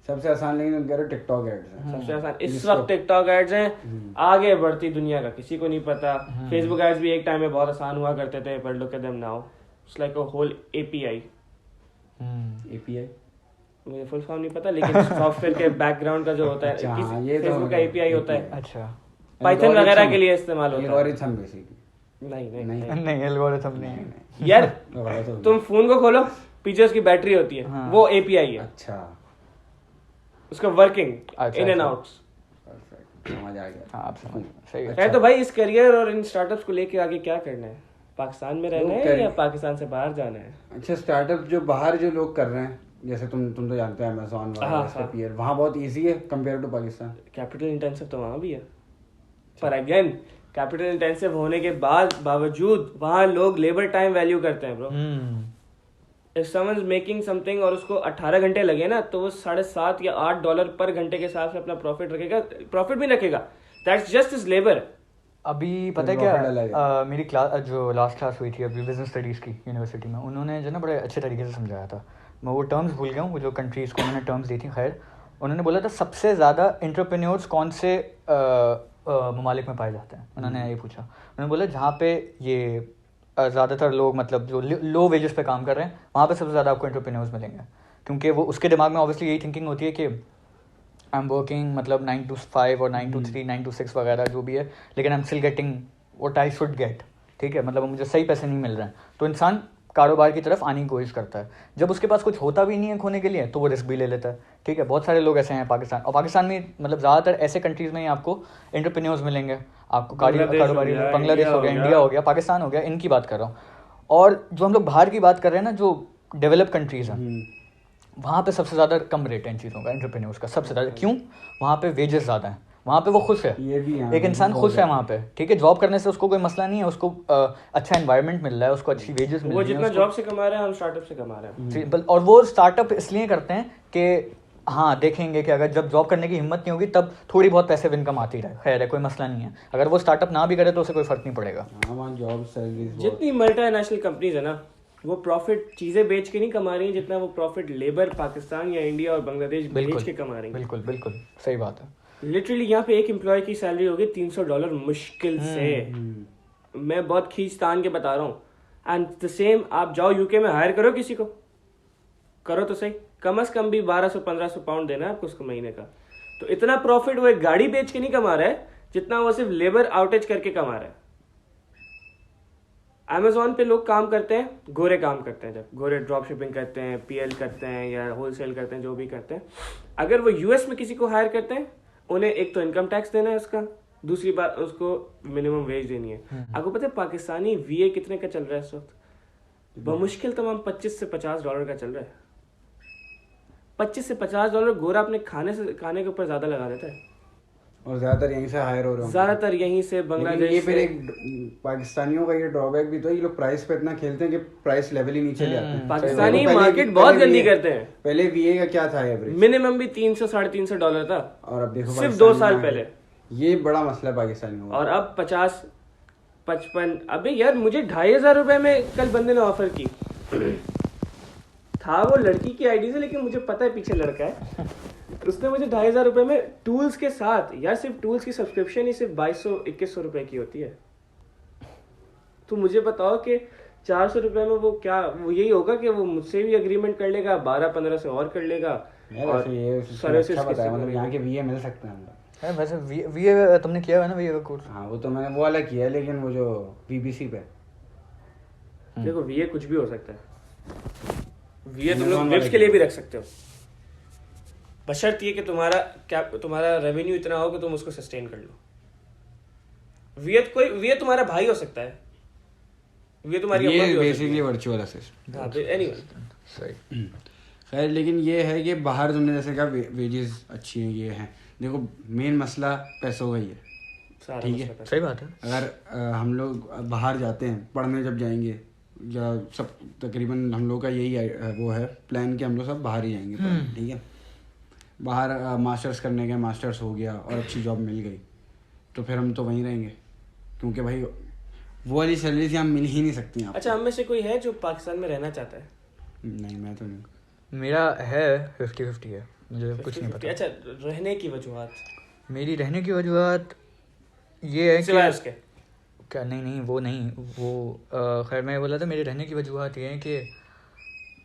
[SPEAKER 2] सबसे आसान लेकिन कह रहे टिकटॉक एड्स हैं
[SPEAKER 1] सबसे आसान इस वक्त टिकटॉक एड्स हैं। आगे बढ़ती दुनिया का किसी को नहीं पता। फेसबुक एड्स भी एक टाइम में बहुत आसान हुआ करते थे, but look at them now, it's like a whole API. मुझे फुल फॉर्म नहीं पता, लेकिन सॉफ्टवेयर के बैकग्राउंड का जो होता है, फेसबुक का एपीआई होता है।
[SPEAKER 3] अच्छा,
[SPEAKER 1] पाइथन वगैरह के लिए इस्तेमाल होता है।
[SPEAKER 2] Algorithm basically.
[SPEAKER 3] नहीं एल्गोरिथम नहीं
[SPEAKER 1] यार तुम फोन को खोलो, पीछे उसकी बैटरी होती है, वो एपीआई है।
[SPEAKER 2] अच्छा,
[SPEAKER 1] उसका वर्किंग इन एंड आउट।
[SPEAKER 2] समझ आ गया।
[SPEAKER 3] आप समझ सही
[SPEAKER 1] है। तो भाई इस करियर और इन स्टार्टअप्स को लेके आगे क्या करना है? पाकिस्तान में रहना है या पाकिस्तान से बाहर जाना है?
[SPEAKER 2] अच्छा, स्टार्टअप जो बाहर जो लोग कर रहे हैं, जैसे तुम तो जानते हो अमेज़न वगैरह, वहाँ बहुत इजी है compare to Pakistan.
[SPEAKER 1] Capital intensive तो वहाँ भी है, पर अगेन कैपिटल इंटेंसिव होने के बावजूद वहाँ लोग लेबर टाइम वैल्यू करते हैं bro. If someone is making something और उसको 18 घंटे लगे ना, तो वो $7.5 या $8 पर घंटे के हिसाब से अपना प्रॉफिट रखेगा, प्रॉफिट भी रखेगा। That's just his labour.
[SPEAKER 3] अभी पता है क्या, मेरी क्लास जो लास्ट क्लास हुई थी अभी बिजनेस स्टडीज़ की यूनिवर्सिटी में, उन्होंने जो ना बड़े अच्छे तरीके से समझाया था। मैं वो टर्म्स भूल गया हूँ, वो जो कंट्रीज़ को उन्होंने टर्म्स दी थी। खैर उन्होंने बोला था सबसे ज़्यादा एंटरप्रेन्योर्स कौन से ममालिक में पाए जाते हैं। उन्होंने ये पूछा, उन्होंने बोला जहाँ पे ये ज़्यादातर लोग मतलब जो लो वेजेस पे काम कर रहे हैं, वहाँ पे सबसे ज़्यादा आपको एंटरप्रेन्योर्स मिलेंगे। क्योंकि वो उसके दिमाग में ऑब्वियसली यही थिंकिंग होती है कि आई एम वर्किंग मतलब 9 to 5 और 9 to 3 9 to 6 वगैरह जो भी है, लेकिन I am still getting what I should get. ठीक है, मतलब मुझे सही पैसे नहीं मिल रहे हैं, तो इंसान कारोबार की तरफ आने की कोशिश करता है। जब उसके पास कुछ होता भी नहीं है खोने के लिए, तो वो रिस्क भी ले लेता है। ठीक है, बहुत सारे लोग ऐसे हैं पाकिस्तान, और पाकिस्तान में मतलब ज़्यादातर ऐसे कंट्रीज़ में ही आपको एंटरप्रेन्योर्स मिलेंगे। आपको कारोबारी, बांग्लादेश हो गया, इंडिया हो गया, पाकिस्तान हो गया, इनकी बात कर रहा हूँ। और जो हम लोग बाहर की बात कर रहे हैं ना, जो डेवलप कंट्रीज़ हैं, वहाँ पे सबसे ज़्यादा कम रेट है इन चीज़ों का, एंटरप्रेन्योर्स का सबसे ज़्यादा। क्यों? वहाँ पे वेजेस ज़्यादा हैं, वहाँ पे वो खुश है,
[SPEAKER 2] ये भी
[SPEAKER 3] एक इंसान खुश है वहाँ पे। ठीक है, जॉब करने से उसको कोई मसला नहीं है, उसको अच्छा एनवायरनमेंट मिल रहा है, उसको अच्छी वेजेस मिल रही है।
[SPEAKER 1] वो जितना जॉब से कमा रहे हैं हम स्टार्टअप से कमा रहे हैं।
[SPEAKER 3] और वो स्टार्टअप इसलिए करते हैं कि हाँ देखेंगे कि अगर जब जॉब करने की हिम्मत नहीं होगी तब थोड़ी बहुत पैसे इनकम आती रहे, खैर है, कोई मसला नहीं है। अगर वो स्टार्टअप ना भी करे तो उसे कोई फर्क नहीं पड़ेगा।
[SPEAKER 2] जॉब सैलरी
[SPEAKER 1] जितनी मल्टीनेशनल कंपनीज है ना, वो प्रॉफिट चीजें बेच के नहीं कमा रही है, जितना वो प्रॉफिट लेबर पाकिस्तान या इंडिया और बांग्लादेश बेच के कमा रही है।
[SPEAKER 3] बिल्कुल बिल्कुल सही बात है।
[SPEAKER 1] लिटरली यहाँ पे एक एम्प्लॉय की सैलरी होगी $300 मुश्किल से। मैं बहुत खींचतान के बता रहा हूँ। एंड द सेम आप जाओ यूके में हायर करो किसी को, करो तो सही, कम से कम भी 1200-1500 पाउंड देना है आपको उसको महीने का। तो इतना प्रॉफिट वो एक गाड़ी बेच के नहीं कमा रहा है जितना वो सिर्फ लेबर आउटेज करके कमा रहा है। अमेज़ॉन पे लोग काम करते हैं, गोरे काम करते हैं, जब गोरे ड्रॉप शिपिंग करते हैं, पीएल करते हैं या होलसेल करते हैं, जो भी करते हैं, अगर वो यूएस में किसी को हायर करते हैं, उन्हें एक तो इनकम टैक्स देना है उसका, दूसरी बात उसको मिनिमम वेज देनी है। आपको पता है पाकिस्तानी वीए कितने का चल रहा है इस वक्त? बमुश्किल तमाम $25 से $50 का चल रहा है। $25 से $50 गोरा अपने खाने के ऊपर ज्यादा लगा देता है।
[SPEAKER 2] और ज्यादातर यहीं से हायर हो रहे हैं,
[SPEAKER 1] ज्यादातर यहीं से बांग्लादेश
[SPEAKER 2] ये
[SPEAKER 1] से।
[SPEAKER 2] फिर एक पाकिस्तानियों का ये ड्रॉबैक भी तो है, ये लोग प्राइस पे इतना खेलते हैं कि प्राइस लेवल ही नीचे ले आते हैं।
[SPEAKER 1] पाकिस्तानी
[SPEAKER 2] पहले-
[SPEAKER 1] मार्केट बहुत
[SPEAKER 2] पहले
[SPEAKER 1] गंदी
[SPEAKER 2] VA
[SPEAKER 1] करते हैं।
[SPEAKER 2] पहले VA का क्या था एवरेज,
[SPEAKER 1] मिनिमम भी 300-350 था,
[SPEAKER 2] और अब देखो
[SPEAKER 1] सिर्फ 2 साल
[SPEAKER 2] पाकिस्तानी
[SPEAKER 1] पहले।
[SPEAKER 2] ये बड़ा मसला है पाकिस्तानियों का।
[SPEAKER 1] और अब 50-55। अबे यार मुझे 2500 रुपए में कल बंदे ने ऑफर की था, वो लड़की की आईडी से, लेकिन मुझे पता है पीछे लड़का है। उसने मुझे 2500 रुपए में टूल्स के साथ, यार सिर्फ टूल्स की सब्सक्रिप्शन ही सिर्फ 2200-2100 रुपए की होती है। तो मुझे बताओ कि 400 रुपए में वो क्या, वो यही होगा कि वो मुझसे भी अग्रीमेंट कर लेगा, 12-15 से और कर लेगा,
[SPEAKER 2] यार
[SPEAKER 1] और
[SPEAKER 2] ऐसे ये
[SPEAKER 1] सर्विसेज
[SPEAKER 2] अच्छा बताया, मतलब यहाँ के VA मिल सकते हैं हमें।
[SPEAKER 3] है वैसे VA तुमने किया हुआ है ना VA का कोर्स?
[SPEAKER 2] हाँ वो तो मैंने वो वाला किया है, लेकिन वो जो BBC पे
[SPEAKER 1] देखो VA कुछ भी हो सकता है। VA तुम
[SPEAKER 2] Amazon
[SPEAKER 1] लोग
[SPEAKER 2] वाला
[SPEAKER 1] क्लिप्स के लिए
[SPEAKER 2] क्या?
[SPEAKER 1] भी रख सकते हो, बशर्त ये कि तुम्हारा रेवेन्यू इतना हो कि तुम उसको सस्टेन कर लो। VA तुम्हारा भाई हो सकता है, VA तुम्हारी अम्मा भी
[SPEAKER 2] ये
[SPEAKER 1] हो सकती
[SPEAKER 2] बेसिकली वर्चुअल असिस्टेंट।
[SPEAKER 1] है। हाँ, anyway,
[SPEAKER 3] सही।
[SPEAKER 2] खैर लेकिन ये है कि बाहर तुमने जैसे कहा वेजेस अच्छी हैं, ये हैं, देखो मेन मसला पैसों का ही है,
[SPEAKER 1] सारा
[SPEAKER 2] ठीक है।
[SPEAKER 1] मसला पैसा।
[SPEAKER 3] सही बात है।
[SPEAKER 2] अगर हम लोग बाहर जाते हैं पढ़ने, जब जाएंगे या सब तकरीबन हम लोग का यही वो है प्लान कि हम लोग सब बाहर ही जाएंगे पढ़ने, ठीक है। बाहर मास्टर्स करने गए, मास्टर्स हो गया और अच्छी जॉब मिल गई, तो फिर हम तो वहीं रहेंगे, क्योंकि भाई वो वाली सैलरीज यहाँ मिल ही नहीं सकती यहाँ।
[SPEAKER 1] अच्छा, हम में से कोई है जो पाकिस्तान में रहना चाहता है?
[SPEAKER 2] नहीं, मैं तो नहीं।
[SPEAKER 3] मेरा है 50-50 है, मुझे कुछ नहीं
[SPEAKER 1] 50-50।
[SPEAKER 3] पता।
[SPEAKER 1] अच्छा, रहने की वजूहत
[SPEAKER 3] मेरी रहने की वजूहत ये है
[SPEAKER 1] सिवाय
[SPEAKER 3] कि
[SPEAKER 1] उसके।
[SPEAKER 3] क्या, नहीं वो नहीं, वो खैर मैं बोला था मेरे रहने की वजूहत ये है कि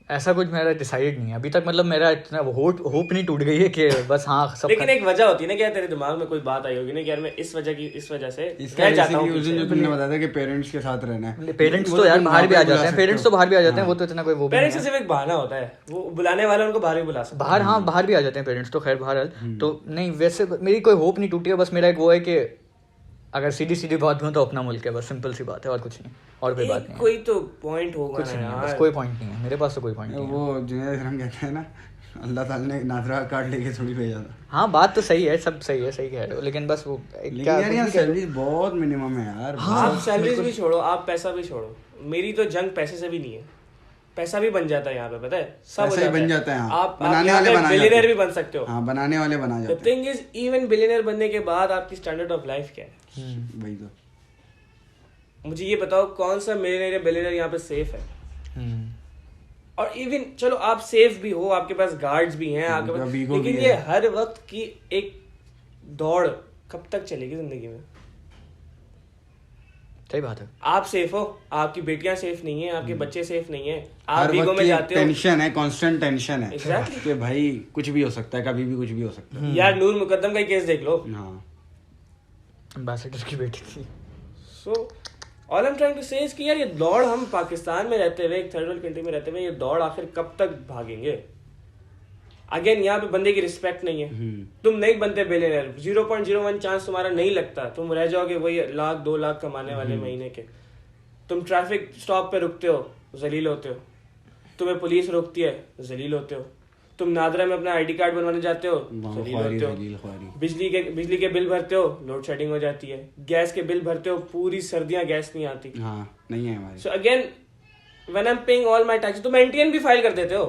[SPEAKER 3] ऐसा कुछ मेरा डिसाइड नहीं है अभी तक, मतलब मेरा इतना होप नहीं टूट गई है कि बस हाँ सब।
[SPEAKER 1] लेकिन एक वजह होती है ना कि यार तेरे दिमाग में कोई बात आई होगी ना कि यार मैं इस वजह से
[SPEAKER 2] इसका
[SPEAKER 1] रह जाता हूँ
[SPEAKER 2] उस दिन जो
[SPEAKER 1] पीछे।
[SPEAKER 2] तुमने बताया था कि पेरेंट्स के साथ रहना है,
[SPEAKER 3] पेरेंट्स
[SPEAKER 2] वो
[SPEAKER 3] तो यार
[SPEAKER 2] तुम
[SPEAKER 3] बाहर भी आ
[SPEAKER 2] वहाँ पे
[SPEAKER 3] जाते
[SPEAKER 2] बुला
[SPEAKER 3] हैं, पेरेंट्स तो
[SPEAKER 2] सकते हो।
[SPEAKER 3] बाहर भी आ जाते हैं,
[SPEAKER 2] हाँ।
[SPEAKER 3] वो तो इतना कोई वो भी
[SPEAKER 1] पेरेंट्स
[SPEAKER 3] नहीं
[SPEAKER 1] से
[SPEAKER 3] है।
[SPEAKER 1] सिर्फ एक बहाना होता है, वो बुलाने वाले उनको बाहर भी बुला सकते
[SPEAKER 3] बाहर, हाँ बाहर भी आ जाते हैं पेरेंट्स तो, खैर बहरहाल तो नहीं, वैसे मेरी कोई होप नहीं टूटी है, बस मेरा एक वो है कि अगर सीधी बात कहूँ तो अपना मुल्क है, बस सिंपल सी बात है, और कुछ नहीं, और कोई बात
[SPEAKER 1] हैं।
[SPEAKER 3] नहीं है।
[SPEAKER 1] कोई तो पॉइंट होगा
[SPEAKER 3] कुछ
[SPEAKER 1] ना
[SPEAKER 3] नहीं है, बस
[SPEAKER 1] यार।
[SPEAKER 3] कोई पॉइंट नहीं है मेरे पास, तो कोई पॉइंट नहीं है।
[SPEAKER 2] वो जुनैद अकरम कहते हैं ना, अल्लाह ताला ने नादरा का कार्ड लेके थोड़ी भेजा था।
[SPEAKER 3] हाँ बात तो सही है, सब सही है, सही कह रहे हो, लेकिन बस वो
[SPEAKER 2] लेकिन यार यहाँ सैलरी बहुत मिनिमम है यार।
[SPEAKER 1] आप सैलरीज भी छोड़ो, आप पैसा भी छोड़ो, मेरी तो जंग पैसे से भी नहीं है, पैसा भी बन जाता है यहाँ पे, पता है, सब
[SPEAKER 2] पैसा ही बन जाता है, हाँ।
[SPEAKER 1] आप
[SPEAKER 2] बनाने वाले बना
[SPEAKER 1] बिलियनर
[SPEAKER 2] जाते
[SPEAKER 1] भी
[SPEAKER 2] हैं।
[SPEAKER 1] बन सकते हो।
[SPEAKER 2] हाँ, बनाने वाले बना
[SPEAKER 1] द
[SPEAKER 2] जाते हैं।
[SPEAKER 1] थिंग इज, इवन बिलियनर बनने के बाद आपकी स्टैंडर्ड ऑफ लाइफ क्या है?
[SPEAKER 2] वही तो।
[SPEAKER 1] मुझे ये बताओ कौन सा मिलियनर या बिलियनर यहाँ पे सेफ है? और इवन चलो आप सेफ भी हो, आपके पास गार्ड्स भी हैं, आपके पास,
[SPEAKER 2] वीगो भी
[SPEAKER 1] लेकिन ये
[SPEAKER 2] है।
[SPEAKER 1] हर वक्त की एक दौड़ कब तक चलेगी जिंदगी में?
[SPEAKER 3] सही बात है।
[SPEAKER 1] आप सेफ हो, आपकी बेटियां सेफ नहीं है, आपके बच्चे सेफ नहीं है, आप
[SPEAKER 2] हर
[SPEAKER 1] वीगो
[SPEAKER 2] वक्त
[SPEAKER 1] में
[SPEAKER 2] की
[SPEAKER 1] जाते हो।
[SPEAKER 2] टेंशन है, कांस्टेंट टेंशन है
[SPEAKER 1] Exactly.
[SPEAKER 2] कि भाई कुछ भी हो सकता है, कभी भी कुछ भी हो सकता है।
[SPEAKER 1] यार नूर मुकद्दम का ही केस देख लो।
[SPEAKER 2] हाँ,
[SPEAKER 3] एम्बेसडर की बेटी थी।
[SPEAKER 1] So all I am trying to say is कि यार ये दौड़ हम पाकिस्तान में रहते हुए, एक थर्ड वर्ल्ड कंट्री में रहते हुए, ये दौड़ आखिर कब तक भागेंगे? अगेन यहाँ पे बंदे की रिस्पेक्ट नहीं है, तुम नहीं बनते बिलियनर, 0.01 चांस तुम्हारा नहीं लगता, तुम रह जाओगे वही 1-2 लाख कमाने वाले महीने के। तुम ट्रैफिक स्टॉप पे रुकते हो, जलील होते हो, तुम्हें पुलिस रोकती है, जलील होते हो, तुम नादरा में अपना आईडी कार्ड बनवाने जाते हो, जलील होते हो, बिजली के बिल भरते हो, लोड शेडिंग हो जाती है, गैस के बिल भरते हो, पूरी सर्दियां गैस नहीं आती।
[SPEAKER 2] हाँ, नहीं है हमारे।
[SPEAKER 1] So again when I am paying all my tax, तुम एनटीएन भी फाइल कर देते हो,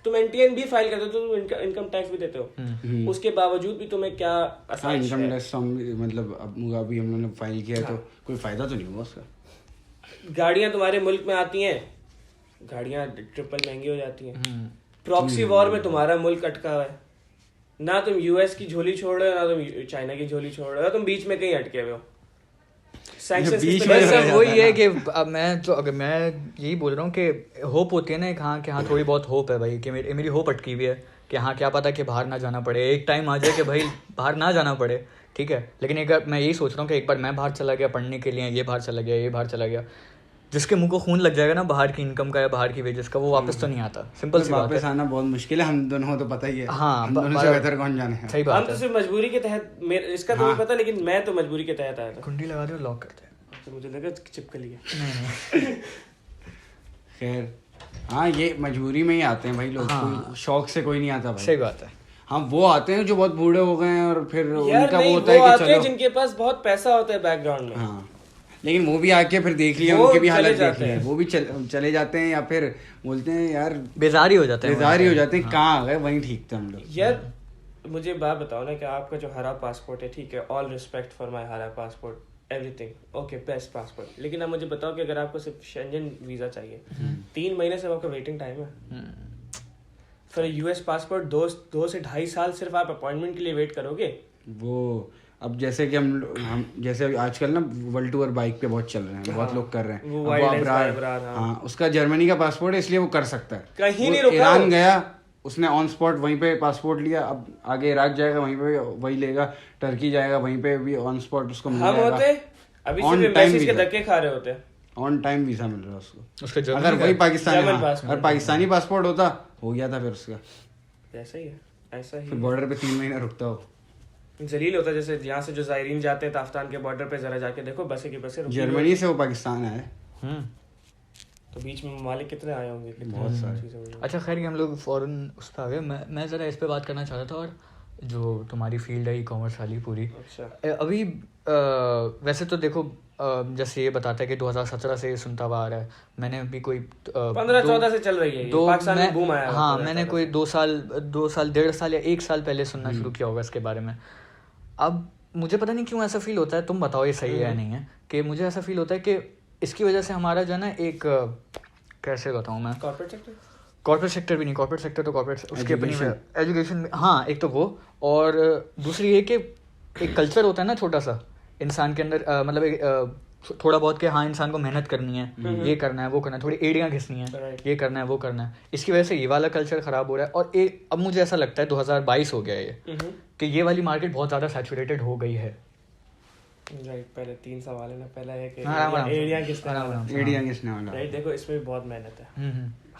[SPEAKER 1] तुम इनकम टैक्स भी देते हो, उसके बावजूद भी तुम्हें क्या
[SPEAKER 2] हाँ, इनकम टैक्स मतलब अभी हम लोगों ने फाइल किया है, तो कोई फायदा तो नहीं हुआ उसका।
[SPEAKER 1] गाड़ियां तुम्हारे मुल्क में आती हैं, गाड़ियां ट्रिपल महंगी हो जाती हैं, प्रॉक्सी वॉर में तुम्हारा मुल्क अटका हुआ है, ना तुम यूएस की झोली छोड़ रहे हो, ना तुम चाइना की झोली छोड़ रहे हो, तुम बीच में कहीं अटके हुए हो।
[SPEAKER 2] बीच में
[SPEAKER 3] बस
[SPEAKER 2] रह
[SPEAKER 3] अब
[SPEAKER 2] जाता
[SPEAKER 3] वही
[SPEAKER 2] है
[SPEAKER 3] है कि अब मैं यही बोल रहा हूँ कि होप होती है ना, कि हाँ थोड़ी बहुत होप है भाई, कि मेरी होप अटकी हुई है कि हाँ क्या पता कि बाहर ना जाना पड़े, एक टाइम आ जाए कि भाई बाहर ना जाना पड़े, ठीक है। लेकिन एक मैं यही सोच रहा हूँ कि एक बार मैं बाहर चला गया पढ़ने के लिए, ये बाहर चला गया, जिसके मुंह को खून लग जाएगा ना बाहर की इनकम का या बाहर की वेजेस का, वो वापस तो नहीं आता, सिंपल सी बात है।
[SPEAKER 2] वापस आना बहुत मुश्किल है, हम दोनों को तो पता ही है।
[SPEAKER 3] हाँ,
[SPEAKER 2] हम दोनों से बेहतर कौन जाने हैं।
[SPEAKER 3] सही
[SPEAKER 1] हम
[SPEAKER 3] बात
[SPEAKER 1] तो
[SPEAKER 3] है।
[SPEAKER 1] सिर्फ मजबूरी के तहत, इसका तो नहीं पता, लेकिन मैं तो मजबूरी के तहत आया था।
[SPEAKER 3] कुंडी लगा दो, लॉक करते हैं।
[SPEAKER 1] तो मुझे लगा चिपक लिया।
[SPEAKER 2] खैर हाँ, ये मजबूरी में ही आते हैं भाई लोग,
[SPEAKER 3] हाँ।
[SPEAKER 2] कोई शौक से कोई नहीं आता भाई।
[SPEAKER 3] सही बात है।
[SPEAKER 2] हाँ वो आते हैं जो बहुत बूढ़े हो गए हैं और फिर
[SPEAKER 1] यार
[SPEAKER 2] उनका
[SPEAKER 1] नहीं,
[SPEAKER 2] वो होता है
[SPEAKER 1] वो
[SPEAKER 2] कि
[SPEAKER 1] आते हैं
[SPEAKER 2] चलो
[SPEAKER 1] जिनके पास बहुत पैसा होता है बैकग्राउंड में।
[SPEAKER 2] हाँ, लेकिन वो भी आके फिर देख लिया,
[SPEAKER 1] वो
[SPEAKER 2] उनके भी
[SPEAKER 1] चले
[SPEAKER 2] हालत देख
[SPEAKER 1] जाते
[SPEAKER 2] लिए,
[SPEAKER 1] हैं।
[SPEAKER 2] वो भी चले जाते हैं या फिर बोलते हैं यार
[SPEAKER 3] बेजार ही हो जाते हैं,
[SPEAKER 2] बेजार ही हो जाते हैं, कहाँ आ गए, वहीं ठीक थे हम लोग।
[SPEAKER 1] यार मुझे बात बताओ ना कि आपका जो हरा पासपोर्ट है, ठीक है, ऑल रिस्पेक्ट फॉर माय हरा passport, everything okay, best passport, लेकिन अब मुझे बताओ कि अगर आपको सिर्फ शेंजन वीजा चाहिए, 3 महीने से आपका वेटिंग टाइम है। फिर यूएस पासपोर्ट 2 से 2.5 साल सिर्फ आप अपॉइंटमेंट के लिए वेट करोगे।
[SPEAKER 2] वो अब जैसे कि हम जैसे अभी आजकल ना वर्ल्ड टूर बाइक पे बहुत चल रहे हैं, बहुत लोग कर रहे हैं,
[SPEAKER 1] वो
[SPEAKER 2] अब
[SPEAKER 1] वाइल्ड
[SPEAKER 2] अबरार,
[SPEAKER 1] अबरार, हाँ।
[SPEAKER 2] हाँ उसका जर्मनी का पासपोर्ट है इसलिए वो कर सकता है,
[SPEAKER 1] कहीं
[SPEAKER 2] वो
[SPEAKER 1] नहीं रुका
[SPEAKER 2] ईरान
[SPEAKER 1] वो।
[SPEAKER 2] गया, उसने ऑन स्पॉट वहीं पे पासपोर्ट लिया, अब आगे इराक जाएगा वहीं पे वही लेगा, टर्की जाएगा वहीं पे भी ऑन स्पॉट उसको मिल
[SPEAKER 1] हम होते
[SPEAKER 2] जाएगा,
[SPEAKER 1] अभी
[SPEAKER 2] On
[SPEAKER 1] सिर्फ
[SPEAKER 2] time
[SPEAKER 1] एम्बेसीज के
[SPEAKER 2] visa।
[SPEAKER 1] धक्के खा रहे होते।
[SPEAKER 2] ऑन टाइम वीजा मिल रहा है उसको।
[SPEAKER 3] उसका जर्मनी
[SPEAKER 2] अगर
[SPEAKER 3] का
[SPEAKER 2] वही पाकिस्तानी,
[SPEAKER 1] जर्मन
[SPEAKER 2] हाँ,
[SPEAKER 1] पासपोर्ट।
[SPEAKER 2] अगर पाकिस्तानी पासपोर्ट होता हो गया था फिर उसका,
[SPEAKER 1] ऐसा ही है, ऐसा ही
[SPEAKER 2] फिर बॉर्डर पे 3 महीने रुकता हो।
[SPEAKER 1] जलील होता है। जैसे यहाँ से जो जायरीन जाते हैं ताफ्तान के बॉर्डर पे, जरा जाके देखो बसे की बसे रुकी हुई
[SPEAKER 2] जर्मनी से वो पाकिस्तान आए,
[SPEAKER 3] हम्म।
[SPEAKER 1] तो बीच में ममालिक कितने आए होंगे, कितने
[SPEAKER 2] बहुत सारे।
[SPEAKER 1] चीजें हुई हैं।
[SPEAKER 3] अच्छा खैर कि हम लोग फॉरेन उस पर आ गए, मैं ज़रा इस पे बात करना चाह रहा था, और जो तुम्हारी फील्ड है ई कॉमर्स वाली पूरी,
[SPEAKER 1] अच्छा
[SPEAKER 3] अभी वैसे तो देखो जैसे ये बताता है कि 2017 से ये सुनता हुआ आ रहा है, मैंने अभी कोई
[SPEAKER 1] 15-14 से चल रही है ये, पाकिस्तान में बूम आया है
[SPEAKER 3] हाँ
[SPEAKER 1] 15-14
[SPEAKER 3] मैंने कोई 2 साल 1.5 साल या 1 साल पहले सुनना शुरू किया होगा इसके बारे में। अब मुझे पता नहीं क्यों ऐसा फील होता है, तुम बताओ ये सही है या नहीं है, कि मुझे ऐसा फील होता है कि इसकी वजह से हमारा जो है ना एक कैसे बताऊँ मैं, कॉर्पोरेट सेक्टर भी नहीं, कॉर्पोरेट सेक्टर तो कॉर्पोरेट उसकी अपनी एजुकेशन में, हाँ एक तो वो, और दूसरी ये कि एक कल्चर होता है ना छोटा सा इंसान के अंदर, मतलब थोड़ा बहुत कि हाँ इंसान को मेहनत करनी है, ये करना है वो करना है, थोड़ी एड़ियाँ घिसनी है, ये करना है वो करना है, इसकी वजह से ये वाला कल्चर खराब हो रहा है। और अब मुझे ऐसा लगता है 2022 हो गया ये कि ये वाली मार्केट बहुत ज़्यादा सैचुरेटेड हो गई है।
[SPEAKER 1] राइट, पहले 3 सवाल है ना, पहला है कि
[SPEAKER 3] एड़ियाँ
[SPEAKER 2] घिसने वाला,
[SPEAKER 1] राइट। देखो इसमें भी बहुत मेहनत है,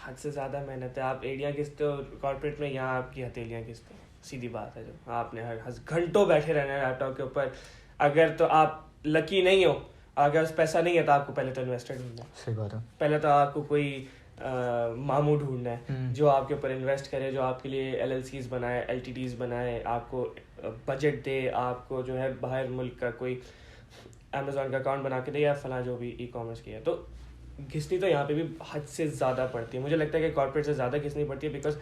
[SPEAKER 1] हद से ज्यादा मेहनत है। आप एड़ियाँ घिसते हो कॉर्पोरेट में, यहाँ आपकी हथेलियाँ घिसते हो, सीधी बात है। जो आपने हर घंटों बैठे रहना है लैपटॉप के ऊपर, अगर तो आप लकी नहीं हो, अगर पैसा नहीं है तो आपको पहले तो इन्वेस्टर ढूंढना है।
[SPEAKER 3] सही बात है।
[SPEAKER 1] पहले तो आपको कोई मामू ढूंढना है जो आपके ऊपर इन्वेस्ट करे, जो आपके लिए LLCs बनाए, LTDs बनाए, आपको बजट दे, आपको जो है बाहर मुल्क का कोई अमेजोन का अकाउंट बना के दे, या फला जो भी ई कॉमर्स की है। तो घिसनी तो यहाँ पे भी हद से ज़्यादा पड़ती है। मुझे लगता है कि कॉर्पोरेट से ज़्यादा घिसनी पड़ती है, बिकॉज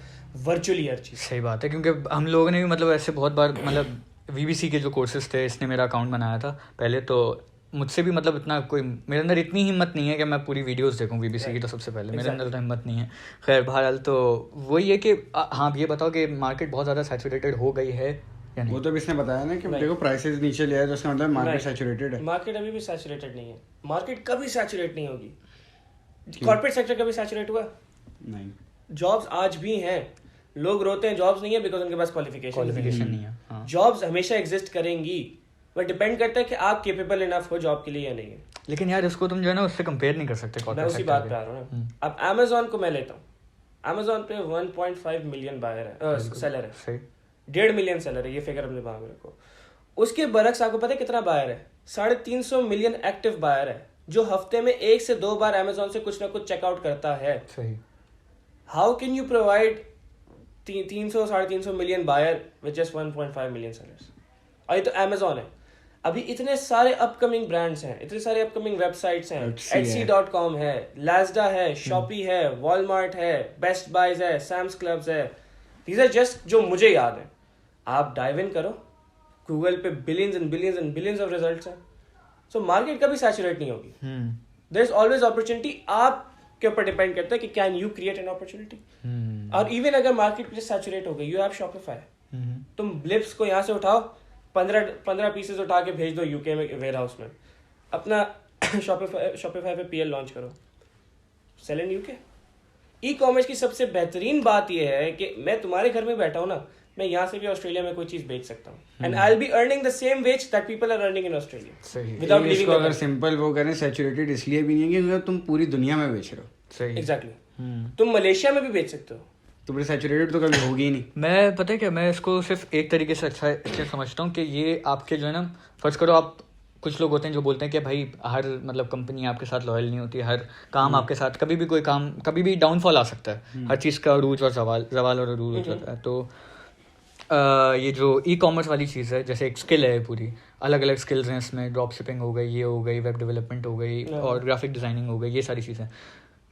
[SPEAKER 1] वर्चुअली हर चीज़।
[SPEAKER 3] सही बात है, क्योंकि हम लोगों ने भी मतलब ऐसे बहुत बार, मतलब VBC के जो कोर्सेज थे, इसने मेरा अकाउंट बनाया था पहले, तो मुझसे भी मतलब इतना कोई, मेरे अंदर इतनी हिम्मत नहीं है कि मैं पूरी वीडियोस देखूं VBC की, तो सबसे पहले मेरे अंदर तो हिम्मत नहीं है। खैर बहरहाल तो वही है कि हाँ ये बताओ कि मार्केट बहुत ज़्यादा सैचुरेटेड हो गई है या नहीं?
[SPEAKER 2] वो तो इसने बताया ना कि देखो प्राइसेस नीचे ले आए तो उसका मतलब मार्केट सैचुरेटेड है।
[SPEAKER 1] मार्केट अभी भी सैचुरेटेड नहीं है, मार्केट कभी सैचुरेट नहीं होगी। कॉर्पोरेट सेक्टर कभी सैचुरेट हुआ
[SPEAKER 2] नहीं,
[SPEAKER 1] जॉब्स आज भी हैं। लोग रोते हैं जॉब्स नहीं है बिकॉज उनके पास क्वालिफिकेशन
[SPEAKER 3] नहीं है। हाँ।
[SPEAKER 1] जॉब्स हमेशा एग्जिस्ट करेंगी, बट डिपेंड करता है कि आप केपेबल इनफ हो जॉब के लिए या नहीं है।
[SPEAKER 3] लेकिन यार इसको तुम जो है ना उससे कंपेयर नहीं कर सकते।
[SPEAKER 1] मैं उसी बात पे आ रहा हूँ ना। अब अमेजोन को मैं लेता हूँ, अमेजोन पे 1.5 मिलियन बायर है, सेलर है,
[SPEAKER 3] सही
[SPEAKER 1] 1.5 मिलियन सेलर है, ये फिगर अपने दिमाग में रखो। उसके बरक्स आपको पता है कितना बायर है? 350 मिलियन एक्टिव बायर है, जो हफ्ते में 1 से 2 बार अमेजोन से कुछ ना कुछ चेकआउट करता है।
[SPEAKER 3] सही।
[SPEAKER 1] How can you provide 300-350 million buyer with just 1.5 million sellers? और ये तो अमेजोन है। अभी इतने सारे अपकमिंग ब्रांड्स हैं, इतने सारे अपकमिंग वेबसाइट्स हैं, Etsy.com है, Lazda है, Shopee है, Walmart है, Best Buys है, Sam's Clubs है। These are just जो मुझे याद है। आप डाइव इन करो गूगल पे, billions and billions and billions of results हैं। सो मार्केट कभी सैचुरेट नहीं होगी। There is always opportunity. आपके ऊपर डिपेंड करता है कि can you create an opportunity. और इवन अगर मार्केट प्लेस सैचुरेट हो गई, यू हैव शॉपिफाई। तुम ब्लिप्स को यहाँ से उठाओ, 15 पीसेस उठा के भेज दो यूके में वेयर हाउस में, अपना शॉपिफाई पे PL लॉन्च करो, sell in UK. E commerce की सबसे बेहतरीन बात यह है कि मैं तुम्हारे घर में बैठा हूँ ना, मैं यहाँ से भी ऑस्ट्रेलिया में कोई चीज बेच सकता हूँ, and I will be earning the same wage that people are earning in Australia without living.
[SPEAKER 2] इसको अगर सिंपल वो करें, सैचुरेटेड इसलिए भी नहीं है क्योंकि तुम पूरी दुनिया में बेच रहे हो।
[SPEAKER 3] सही।
[SPEAKER 1] एग्जैक्टली। तुम मलेशिया में भी बेच सकते हो,
[SPEAKER 2] तो बड़ी सैचुरेटेड तो कभी होगी ही नहीं।
[SPEAKER 3] मैं पता है क्या, मैं इसको सिर्फ एक तरीके से अच्छा इसलिए समझता हूँ कि ये आपके जो है ना, फर्ज करो आप, कुछ लोग होते हैं जो बोलते हैं कि भाई हर मतलब कंपनी आपके साथ लॉयल नहीं होती, हर काम आपके साथ, कभी भी कोई काम, कभी भी डाउनफॉल आ सकता है, हर चीज़ का अरूज और जवाल और अरूज होता है। तो ये जो ई कॉमर्स वाली चीज़ है, जैसे एक स्किल है पूरी, अलग अलग स्किल्स हैं इसमें, ड्रॉप शिपिंग हो गई, ये हो गई, वेब डेवलपमेंट हो गई, और ग्राफिक डिज़ाइनिंग हो गई, ये सारी चीज़ें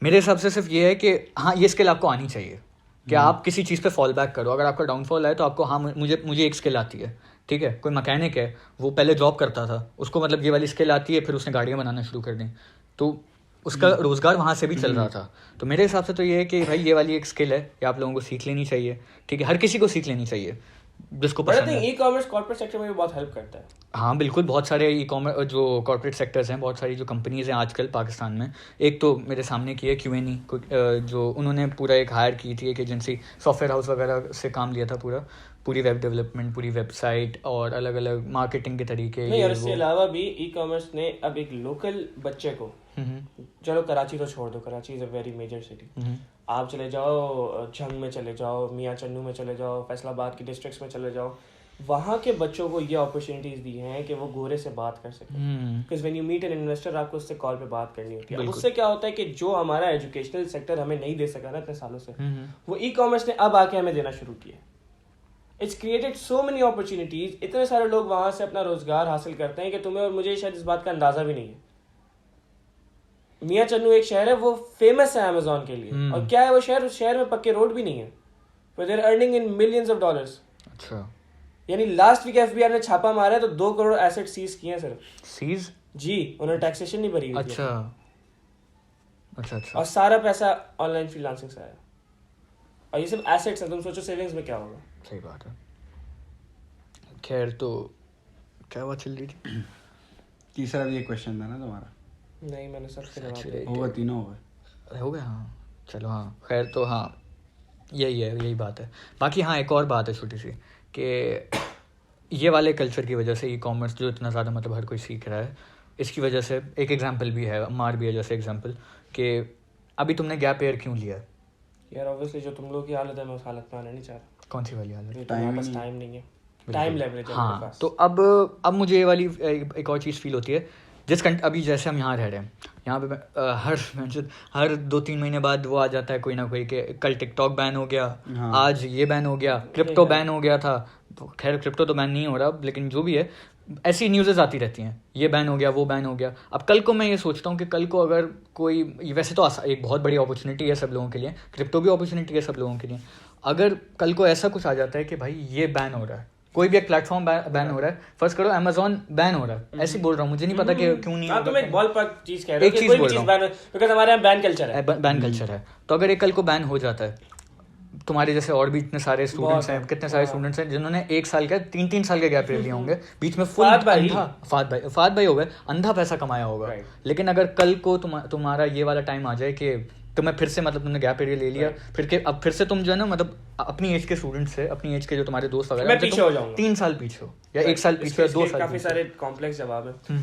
[SPEAKER 3] मेरे हिसाब से सिर्फ ये है कि हाँ ये स्किल आपको आनी चाहिए कि आप किसी चीज़ पे फॉल बैक करो। अगर आपका डाउनफॉल है तो आपको हाँ मुझे एक स्किल आती है, ठीक है। कोई मैकेनिक है, वो पहले जॉब करता था, उसको मतलब ये वाली स्किल आती है, फिर उसने गाड़ियाँ बनाना शुरू कर दी, तो उसका रोज़गार वहाँ से भी चल रहा था। तो मेरे हिसाब से तो ये है कि भाई ये वाली एक स्किल है, ये आप लोगों को सीख लेनी चाहिए, ठीक है। हर किसी को सीख लेनी चाहिए जिसको पसंद है।
[SPEAKER 1] ई कॉमर्स कॉर्पोरेट सेक्टर में भी बहुत हेल्प करता है।
[SPEAKER 3] हाँ बिल्कुल, बहुत सारे ई कॉमर्स जो कॉर्पोरेट सेक्टर्स हैं, बहुत सारी जो कंपनीज़ हैं आजकल पाकिस्तान में, एक तो मेरे सामने की है Q&E, जो उन्होंने पूरा एक हायर की थी एक एजेंसी, सॉफ्टवेयर हाउस वगैरह से काम लिया था, पूरी वेब डेवलपमेंट, पूरी वेबसाइट और अलग अलग मार्केटिंग के तरीके।
[SPEAKER 1] नहीं, और इसके अलावा भी ई कॉमर्स ने अब एक लोकल बच्चे को, चलो कराची तो छोड़ दो, Karachi is a very major city, आप चले जाओ झंग में चले जाओ, मियाँ चन्नू में चले जाओ, फैसलाबाद की डिस्ट्रिक्ट्स में चले जाओ, वहाँ के बच्चों को ये अपॉर्चुनिटीज़ दी हैं कि वो गोरे से बात कर सकें। Because when you meet an investor, आपको उससे कॉल पे बात करनी होती है। उससे क्या होता है कि जो हमारा एजुकेशनल सेक्टर हमें नहीं दे सका ना इतने सालों से, वो ई कॉमर्स ने अब आके हमें देना शुरू किया। It's created so many opportunities, इतने सारे लोग वहाँ से अपना रोजगार हासिल करते हैं कि तुम्हें और मुझे शायद इस बात का अंदाजा भी नहीं है। मियाँ चन्नू एक शहर है, वो फेमस है अमेजोन के लिए, और क्या है वो शहर, उस शहर में पक्के रोड भी नहीं है, but they are earning in millions of dollars.
[SPEAKER 3] अच्छा,
[SPEAKER 1] यानी लास्ट वीक FBI ने छापा मारा है तो 2 करोड़ एसेट सीज किए हैं सिर्फ।
[SPEAKER 3] सीज?
[SPEAKER 1] जी, उन्होंने टैक्सेशन नहीं भरी हुई थी।
[SPEAKER 3] अच्छा।
[SPEAKER 1] और सारा पैसा ऑनलाइन फ्रीलांसिंग से आया, और ये सब एसेट्स हैं। तुम सोचो सेविंग्स में क्या होगा।
[SPEAKER 3] सही बात है। खैर, तो क्या बात चल रही थी?
[SPEAKER 2] तीसरा भी एक क्वेश्चन था ना तुम्हारा?
[SPEAKER 1] नहीं, मैंने सबके जवाब दिए।
[SPEAKER 2] होगा, तीनों हो गए।
[SPEAKER 3] हाँ चलो, हाँ खैर, तो हाँ यही बात है। बाकी हाँ, एक और बात है छोटी सी, कि ये वाले कल्चर की वजह से ई कॉमर्स जो इतना ज़्यादा मतलब हर कोई सीख रहा है, इसकी वजह से एक एग्जांपल भी है, मार भी है जैसे एग्जांपल, कि अभी तुमने गैप ईयर क्यों लिया?
[SPEAKER 1] यार ऑब्वियसली जो तुम लोग की हालत है, मैं उस हालत में आना नहीं चाह रहा।
[SPEAKER 3] कौन सी वाली हालत?
[SPEAKER 1] टाइम नहीं है, टाइम लेवरेज है मेरे पास।
[SPEAKER 3] तो अब मुझे ये वाली एक और चीज़ फील होती है, अभी जैसे हम यहाँ रह रहे हैं, यहाँ पे हर 2-3 महीने बाद वो आ जाता है कोई ना कोई, कि कल टिकटॉक बैन हो गया, आज ये बैन हो गया, क्रिप्टो बैन हो गया था। खैर क्रिप्टो तो बैन नहीं हो रहा, लेकिन जो भी है ऐसी न्यूज़ेज़ आती रहती हैं, ये बैन हो गया, वो बैन हो गया। अब कल को मैं ये सोचता हूँ कि कल को अगर कोई, वैसे तो एक बहुत बड़ी अपॉर्चुनिटी है सब लोगों के लिए, क्रिप्टो भी अपॉर्चुनिटी है सब लोगों के लिए, अगर कल को ऐसा कुछ आ जाता है कि भाई ये बैन हो रहा है, कोई भी एक प्लेटफॉर्म बैन हो रहा है, फर्स्ट करो अमेजोन बैन हो रहा है, ऐसे बोल रहा हूँ, मुझे नहीं पता कि क्यों नहीं।
[SPEAKER 1] तुम एक बॉलपार्क चीज कह रहे हो, कोई भी चीज बैन, बिकॉज़ हमारे यहाँ बैन कल्चर है,
[SPEAKER 3] बैन कल्चर है। तो अगर एक कल को बैन हो जाता है, तुम्हारे जैसे और भी इतने सारे स्टूडेंट्स हैं, कितने सारे स्टूडेंट्स हैं जिन्होंने 1 साल का 3-3 साल के गैप ले लिए होंगे, बीच में फुल फाद भाई हो गए, अंधा पैसा कमाया होगा। लेकिन अगर कल को तुम्हारा ये वाला टाइम आ जाए कि तुम्हें फिर से, मतलब तुमने गैप एरिया ले लिया, अब फिर से तुम जो है ना, मतलब अपनी एज के स्टूडेंट्स से, अपनी एज के जो तुम्हारे दोस्त वगैरह,
[SPEAKER 1] मैं पीछे हो जाऊंगा,
[SPEAKER 3] 3 साल पीछे हो या 1 साल पीछे, 2 साल।
[SPEAKER 1] काफी सारे कॉम्प्लेक्स जवाब है।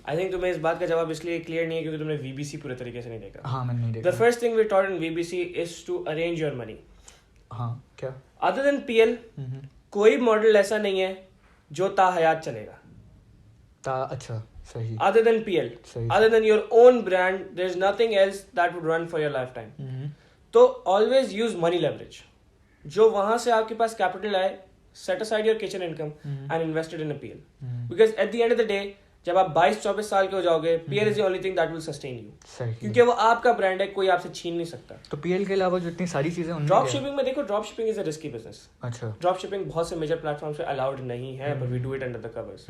[SPEAKER 1] आई थिंक तुम्हें इस बात का जवाब इसलिए क्लियर नहीं है क्योंकि तुमने VBC पूरे तरीके से नहीं देखा।
[SPEAKER 3] हाँ, मैंने नहीं देखा।
[SPEAKER 1] The first thing we taught in VBC is to arrange your money.
[SPEAKER 3] हाँ, क्या?
[SPEAKER 1] अदर देन PL कोई मॉडल ऐसा नहीं है जो ताहयात चलेगा।
[SPEAKER 3] अच्छा, सही।
[SPEAKER 1] Other than PL, other than your own brand, there's nothing else that would run for your lifetime. तो always use money leverage. जो वहां से आपके पास कैपिटल आए, set aside your kitchen income and invest it in a PL. Because at the end of the day, जब आप 22-24 साल के हो जाओगे, PL is the only thing that will sustain you. क्योंकि वो आपका ब्रांड है, कोई आपसे छीन नहीं सकता।
[SPEAKER 3] तो PL के अलावा जो इतनी सारी चीजें,
[SPEAKER 1] ड्रॉप शिपिंग में देखो, drop shipping is a risky business.
[SPEAKER 3] अच्छा।
[SPEAKER 1] ड्रॉप शिपिंग बहुत से मेजर प्लेटफॉर्म पे अलाउड नहीं है, but we do it under the covers.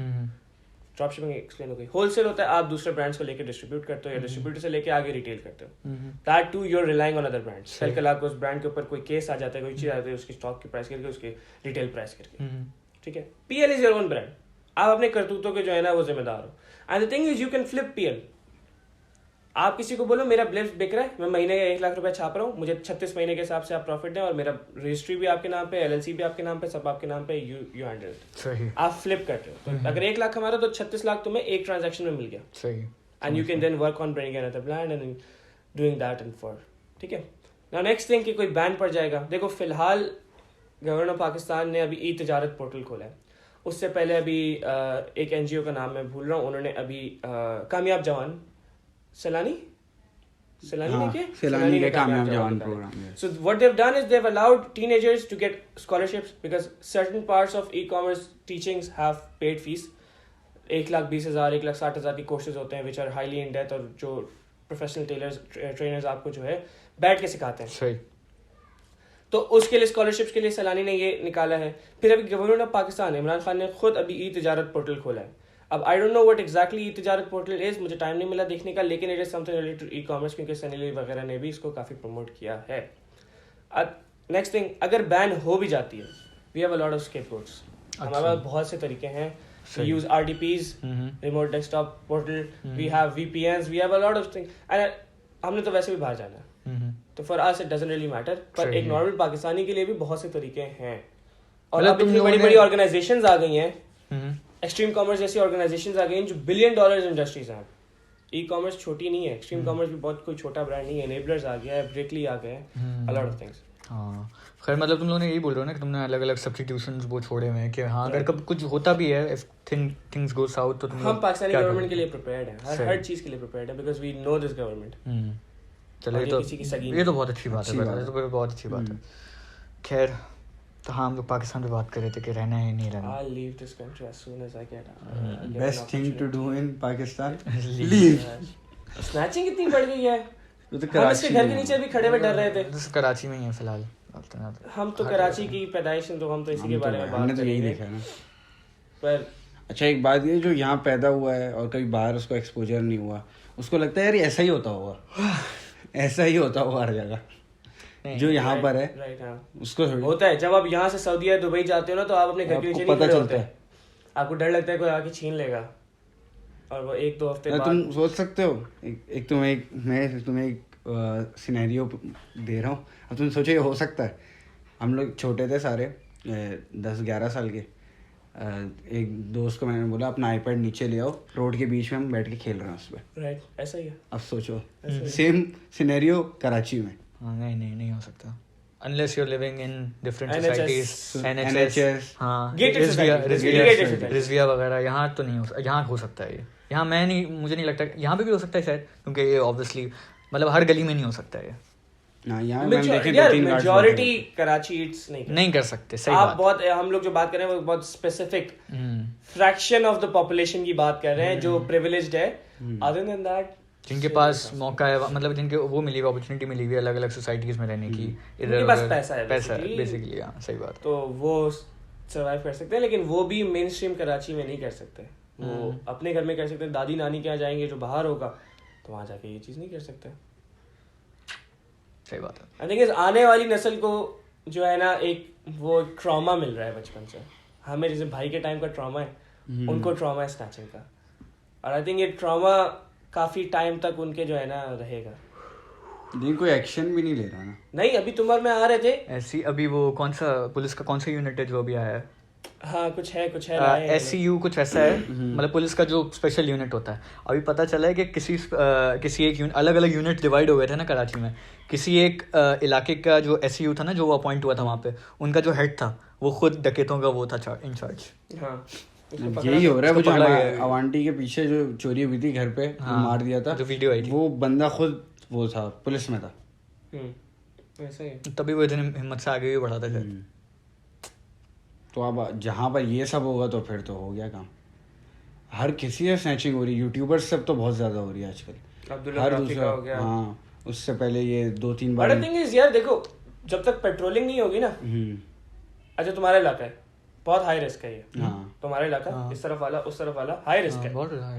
[SPEAKER 1] Drop shipping explain हो गई। होलसेल होता है, आप दूसरे ब्रांड्स को लेकर डिस्ट्रीब्यूट करते हो या डिस्ट्रीब्यूटर से लेके आगे रिटेल करते हो। That to you are relying on other brands. कल आपको उस ब्रांड के ऊपर कोई केस आ जाता है, कोई चीज आ जाती है, उसकी स्टॉक की प्राइस करके, उसकी रिटेल प्राइस करके, ठीक है। PL is your own brand, आप अपने करतूतों के जो है ना वो जिम्मेदार हो। And the thing is you can flip PL। आप किसी को बोलो मेरा ब्लिप्स बिक रहा है, मैं महीने का 1 लाख रुपए छाप रहा हूँ, मुझे 36 महीने के हिसाब से आप प्रॉफिट दें, और मेरा रजिस्ट्री भी आपके नाम पे, LLC भी आपके नाम पे, सब आपके नाम पे, यू हैंडल इट। सही। आप फ्लिप करते हो, तो अगर 1 लाख कमा रहे हो तो 36 लाख तुम्हें एक ट्रांजैक्शन में मिल गया।
[SPEAKER 3] सही।
[SPEAKER 1] And you can then work on bringing another brand and doing that and for, ठीक है। नाउ नेक्स्ट थिंग कि कोई बैन पड़ जाएगा। देखो फिलहाल गवर्नमेंट ऑफ पाकिस्तान ने अभी ई तिजारत पोर्टल खोला है। उससे पहले अभी एक NGO का नाम मैं भूल रहा हूँ, उन्होंने अभी कामयाब जवान सैलानी
[SPEAKER 2] सैलानी के कामयाब जवान program, yes.
[SPEAKER 1] So what they've done is they've allowed teenagers to get scholarships because certain parts of e-commerce teachings have paid fees. 1,20,000 1,60,000 की कोर्सेज होते हैं which are highly in depth और जो प्रोफेशनल ट्रेनर्स आपको जो है बैठ के सिखाते हैं.
[SPEAKER 3] सही.
[SPEAKER 1] तो उसके लिए स्कॉलरशिप्स के लिए सैलानी ने ये निकाला है. फिर अभी गवर्नमेंट ऑफ पाकिस्तान इमरान खान ने खुद अभी ई-तिजारत पोर्टल खोला है. अब I don't know what exactly ई-तिजारत पोर्टल इज, मुझे टाइम नहीं मिला देखने का, लेकिन it is something related to ecommerce क्योंकि सनी लियोनी वगैरह ने भी इसको काफ़ी प्रमोट किया है. नेक्स्ट थिंग, अगर बैन हो भी जाती है, we have a lot of scapegoats. हमारे पास बहुत से तरीके हैं. We use RDPs, remote desktop portal. We have VPNs. We have a lot of things. And हमने तो वैसे भी बाहर जाना है. तो for us it doesn't really matter. पर एक नॉर्मल पाकिस्तानी के लिए भी बहुत से तरीके हैं. और अब इतनी बड़ी-बड़ी ऑर्गेनाइजेशंस आ गई हैं. एक्सट्रीम कॉमर्स जैसी ऑर्गेनाइजेशंस आ गई हैं जो $1 billion इंडस्ट्रीज हैं. ई कॉमर्स छोटी नहीं है. एक्सट्रीम कॉमर्स भी बहुत कोई छोटा ब्रांड नहीं है. एनेबलर्स आ गया है, ब्रेकली आ गए हैं, a lot of things.
[SPEAKER 3] हाँ खैर मतलब तुम लोगों ने यही बोल रहे हो ना कि तुमने अलग अलग सब्स्टिट्यूशंस वो छोड़े हुए हैं कि हाँ अगर कभी कुछ होता भी है if things go south तो तुम
[SPEAKER 1] हम पाकिस्तानी गवर्नमेंट के लिए प्रिपेयर्ड हैं. हर चीज़ के लिए प्रिपेयर्ड है because we know this government.
[SPEAKER 3] चलो ये तो बहुत अच्छी बात है. ये तो बहुत अच्छी बात है. खैर तो हाँ हम लोग पाकिस्तान पे बात कर रहे थे कि रहना है नहीं रहना.
[SPEAKER 1] I'll leave this country as soon as I get
[SPEAKER 2] Best thing to do in Pakistan, leave.
[SPEAKER 1] Snatching कितनी बढ़ गई है. हम इसके घर के नीचे भी खड़े हुए डर रहे थे.
[SPEAKER 3] कराची में ही है फिलहाल.
[SPEAKER 1] हम तो कराची की पैदाइश हैं तो हम तो इसी के बारे में बात
[SPEAKER 2] हमने तो यही देखा है ना.
[SPEAKER 1] पर
[SPEAKER 2] अच्छा एक बात ये जो यहाँ पैदा हुआ है और कभी बाहर उसको एक्सपोजर नहीं हुआ, उसको लगता है यार ऐसा ही होता होगा. ऐसा ही होता होगा हर जगह जो यहाँ पर है.
[SPEAKER 1] राइट हाँ
[SPEAKER 2] उसको
[SPEAKER 1] होता है. जब आप यहाँ से सऊदी या दुबई जाते हो ना तो आप अपने घर के नीचे
[SPEAKER 2] पता चलता है.
[SPEAKER 1] आपको डर लगता है कोई आके छीन लेगा. और वो 1-2 हफ्ते बाद
[SPEAKER 2] तुम सोच सकते हो मैं तुम्हें एक सिनेरियो दे रहा हूँ. अब तुम सोचो ये हो सकता है. हम लोग छोटे थे सारे 10-11 साल के. एक दोस्त को मैंने बोला अपना आईपैड नीचे ले आओ, रोड के बीच में हम बैठ के खेल रहे हैं उस पर.
[SPEAKER 1] राइट ऐसा ही है.
[SPEAKER 2] अब सोचो सेम सिनेरियो कराची में.
[SPEAKER 3] नहीं हो सकता unless you're living in different
[SPEAKER 1] NHS,
[SPEAKER 3] societies.
[SPEAKER 2] NHS
[SPEAKER 3] हाँ
[SPEAKER 1] Gated
[SPEAKER 3] रिजविया वगैरह. यहाँ तो नहीं हो, यहाँ हो सकता है ये. यहाँ मुझे नहीं लगता. यहाँ पे भी हो सकता है शायद क्योंकि ये ऑब्वियसली मतलब हर गली में नहीं हो सकता है.
[SPEAKER 1] मेजॉरिटी कराची ईट्स
[SPEAKER 3] नहीं कर सकते. सही
[SPEAKER 1] आप
[SPEAKER 3] बात.
[SPEAKER 1] बहुत हम लोग जो बात कर रहे हैं वो बहुत specific fraction of the population की बात कर रहे हैं जो प्रिविलेज्ड है. अदर देन दैट
[SPEAKER 3] जिनके पास मौका है मतलब जिनके वो मिली हुई अपॉर्चुनिटी मिली हुई अलग अलग सोसाइटीज में रहने की,
[SPEAKER 1] उनके पास पैसा है
[SPEAKER 3] बेसिकली. हाँ सही बात.
[SPEAKER 1] तो वो सर्वाइव कर सकते हैं लेकिन वो भी मेन स्ट्रीम कराची में नहीं कर सकते. वो अपने घर में कर सकते हैं. दादी नानी के यहाँ जाएंगे जो बाहर होगा तो वहाँ जाके ये चीज़ नहीं कर सकते.
[SPEAKER 3] सही बात है.
[SPEAKER 1] आई थिंक आने वाली नस्ल को जो है ना एक वो ट्रॉमा मिल रहा है बचपन से. हमें जैसे भाई के टाइम का ट्रॉमा है उनको ट्रॉमा है स्नैचिंग का. और आई थिंक ये ट्रॉमा काफी टाइम तक उनके जो है ना रहेगा.
[SPEAKER 2] लेकिन कोई एक्शन भी नहीं ले रहा ना.
[SPEAKER 1] नहीं अभी तुम और मैं आ रहे थे
[SPEAKER 3] ऐसी अभी वो कौन सा पुलिस का कौन सा यूनिट है जो अभी आया है.
[SPEAKER 1] हाँ कुछ है
[SPEAKER 3] SCU कुछ ऐसा है मतलब पुलिस का जो स्पेशल यूनिट होता है. अभी पता चला है कि किसी एक अलग अलग यूनिट डिवाइड हो गए थे ना कराची में. किसी एक इलाके का जो SCU था ना जो वो अपॉइंट हुआ था वहाँ पे, उनका जो हेड था वो खुद डकैतों का वो था इंचार्ज.
[SPEAKER 1] हाँ
[SPEAKER 2] यही हो रहा है. वो जो अवांटी के पीछे जो चोरी हुई थी घर पे मार दिया था,
[SPEAKER 3] जो वीडियो आई थी,
[SPEAKER 2] वो बंदा खुद वो था पुलिस में था.
[SPEAKER 1] वैसे ही
[SPEAKER 3] तभी वो इतनी हिम्मत से आगे भी बढ़ा था.
[SPEAKER 2] तो अब जहाँ पर ये सब होगा तो फिर तो हो गया काम. हर किसी से स्नैचिंग हो रही है. यूट्यूबर्स सब तो बहुत ज्यादा हो रही है आजकल. हर दूसरा हो गया. हाँ उससे पहले ये 2-3 बार.
[SPEAKER 1] बट थिंग इज यार देखो जब तक पेट्रोलिंग नहीं होगी ना. अच्छा तुम्हारा इलाका है बहुत हाई रिस्क है ये. तुम्हारा इलाका इस तरफ वाला उस तरफ वाला हाई रिस्क है.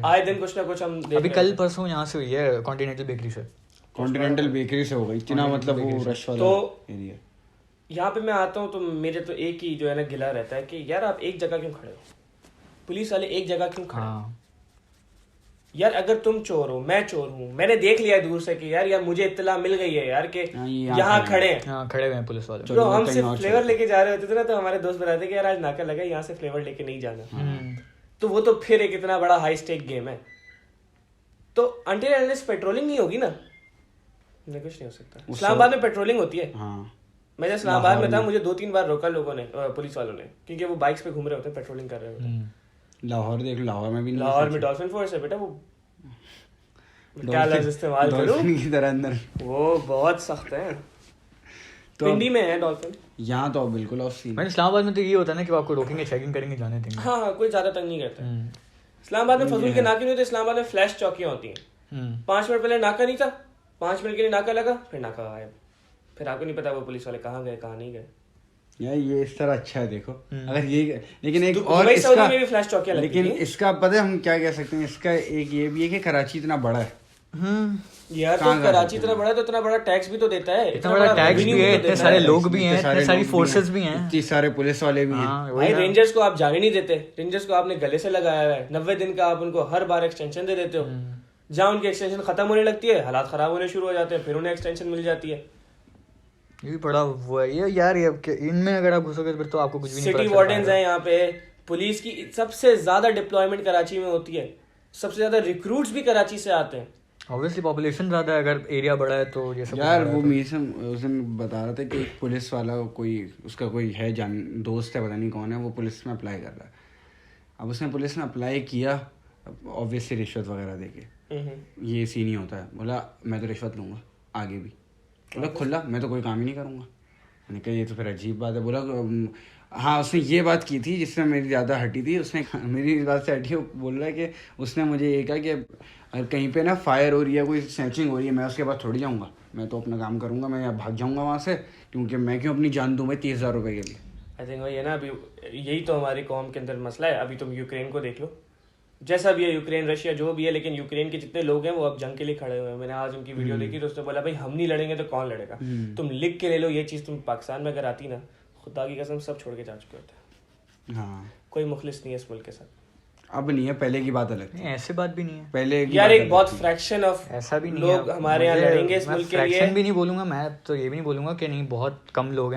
[SPEAKER 1] आए दिन कुछ ना कुछ हम
[SPEAKER 3] अभी कल परसों यहाँ से हुई है कॉन्टिनेंटल बेकरी से हो गई. इतना मतलब वो रश वाला एरिया.
[SPEAKER 1] यहाँ पे मैं आता हूँ तो मेरे तो एक ही जो है ना गिला रहता है कि यार आप एक जगह क्यों खड़े हो. पुलिस वाले एक जगह क्यों खड़े हो. यार अगर तुम चोर हो मैं चोर हूँ, मैंने देख लिया दूर से कि यार मुझे इत्तला मिल गई है यार के यहाँ खड़े हैं
[SPEAKER 3] पुलिस वाले.
[SPEAKER 1] तो हम सिर्फ फ्लेवर लेके जा रहे होते थे ना तो हमारे दोस्त बताते कि यार आज नाका लगा यहाँ से फ्लेवर लेके नहीं जाना. तो वो तो फिर एक इतना बड़ा हाई स्टेक गेम है. तो अंटिल अनलेस पेट्रोलिंग नहीं होगी ना कुछ नहीं हो सकता. इस्लामाबाद में पेट्रोलिंग होती है. मैं जब इस्लामाबाद में था मुझे 2-3 बार रोका लोगों ने पुलिस वालों ने क्योंकि वो बाइक्स पे घूम रहे होते हैं पेट्रोलिंग कर रहे होते हैं.
[SPEAKER 2] लाहौर देख लाहौर में भी
[SPEAKER 1] लाहौर में डॉल्फिन फोर्स है बेटा. वो क्या लफ्ज इस्तेमाल करूं,
[SPEAKER 2] डॉल्फिन की तरह अंदर।
[SPEAKER 1] वो बहुत सख्त है।
[SPEAKER 2] तो
[SPEAKER 1] पिंडी में है डॉल्फिन।
[SPEAKER 2] यहाँ तो बिल्कुल ऑफ सीन।
[SPEAKER 3] मैंने इस्लामाबाद में तो ये होता है ना कि वो आपको रोकेंगे, चेकिंग करेंगे, जाने देंगे।
[SPEAKER 1] हाँ, कोई ज्यादा तंग नहीं करता। इस्लामाबाद में फजूल के नाके नहीं होते, इस्लामाबाद में फ्लैश चौकियां होती हैं। 5 मिनट पहले नाका नहीं था, 5 मिनट के लिए नाका लगा, फिर नाका गायब, फिर आपको नहीं पता वो पुलिस वाले कहाँ गए कहाँ नहीं गए।
[SPEAKER 2] यार ये इस तरह अच्छा है, देखो अगर ये, लेकिन एक
[SPEAKER 1] दुबई,
[SPEAKER 2] और
[SPEAKER 1] सऊदी
[SPEAKER 2] इसका,
[SPEAKER 1] में भी फ्लैश चौकियां लगती
[SPEAKER 2] लेकिन
[SPEAKER 1] थी।
[SPEAKER 2] इसका पता है हम क्या कह सकते हैं, इसका एक ये भी है कि कराची इतना बड़ा है।
[SPEAKER 1] यार तो कराची इतना बड़ा है तो इतना बड़ा टैक्स भी तो देता है,
[SPEAKER 3] इतना बड़ा टैक्स भी है, इतने सारे लोग भी हैं, इतने सारी फोर्सेस भी हैं,
[SPEAKER 2] इतने सारे पुलिस वाले भी हैं।
[SPEAKER 1] भाई रेंजर्स को आप जाने नहीं देते, रेंजर्स को आपने गले से लगाया हुआ है, 90 दिन का आप उनको हर बार एक्सटेंशन दे देते हो। जहाँ उनकी एक्सटेंशन खत्म होने लगती है, हालात खराब होने शुरू हो जाते हैं, फिर उन्हें एक्सटेंशन मिल जाती है।
[SPEAKER 3] ये भी बड़ा वो है ये यार, ये इनमें अगर आप घुसोगे फिर तो आपको कुछ भी नहीं
[SPEAKER 1] सिटी वार्डन्स हैं यहाँ पे, पुलिस की सबसे ज्यादा डिप्लॉयमेंट कराची में होती है, सबसे ज्यादा रिक्रूट्स भी कराची से आते हैं।
[SPEAKER 3] ऑब्वियसली पॉपुलेशन ज्यादा है, अगर एरिया बड़ा है तो ये सब
[SPEAKER 2] यार वो मीसम उस दिन बता रहा था कि एक पुलिस वाला कोई उसका कोई है जान दोस्त है, पता नहीं कौन है, वो पुलिस में अप्लाई कर रहा है। अब उसने पुलिस में अप्लाई किया, ऑब्वियसली रिश्वत वगैरह देके, ये सीन ही होता है। बोला मैं तो रिश्वत लूंगा आगे भी, बोला खुला मैं तो कोई काम ही नहीं करूंगा। मैंने कहा ये तो फिर अजीब बात है। बोला हाँ, उसने ये बात की थी जिसमें मेरी ज़्यादा हटी थी, उसने मेरी इस बात से हटी। बोल रहा है कि उसने मुझे ये कहा कि अगर कहीं पे ना फायर हो रही है, कोई स्नैचिंग हो रही है, मैं उसके बाद थोड़ी जाऊँगा, मैं तो अपना काम करूँगा, मैं यहाँ भाग जाऊँगा वहाँ से, क्योंकि मैं क्यों अपनी जान दूँ भाई 30,000 रुपये के लिए।
[SPEAKER 1] आई थिंक वही है ना, अभी यही तो हमारी कौम के अंदर मसला है। अभी तुम यूक्रेन को देख लो, जैसा भी है यूक्रेन रशिया जो भी है, लेकिन यूक्रेन के जितने लोग हैं वो अब जंग के लिए खड़े हुए हैं। मैंने आज उनकी वीडियो देखी तो उसने बोला भाई हम नहीं लड़ेंगे तो कौन लड़ेगा। तुम लिख के ले लो ये चीज़, तुम पाकिस्तान में अगर आती ना, खुदा की कसम सब छोड़ के जा चुके होते हैं।
[SPEAKER 2] हाँ,
[SPEAKER 1] कोई मुखलिस नहीं है इस मुल्क के साथ।
[SPEAKER 2] अब नहीं है, पहले की बात अलग थी।
[SPEAKER 3] ऐसी बात भी नहीं है
[SPEAKER 2] पहले
[SPEAKER 1] यार, एक बहुत फ्रैक्शन ऑफ
[SPEAKER 3] ऐसा भी नहीं
[SPEAKER 1] लोग हमारे यहाँ लड़ेंगे इस मुल्क के लिए।
[SPEAKER 3] फ्रैक्शन भी नहीं बोलूंगा मैं, तो ये भी नहीं बोलूंगा कि नहीं बहुत कम लोग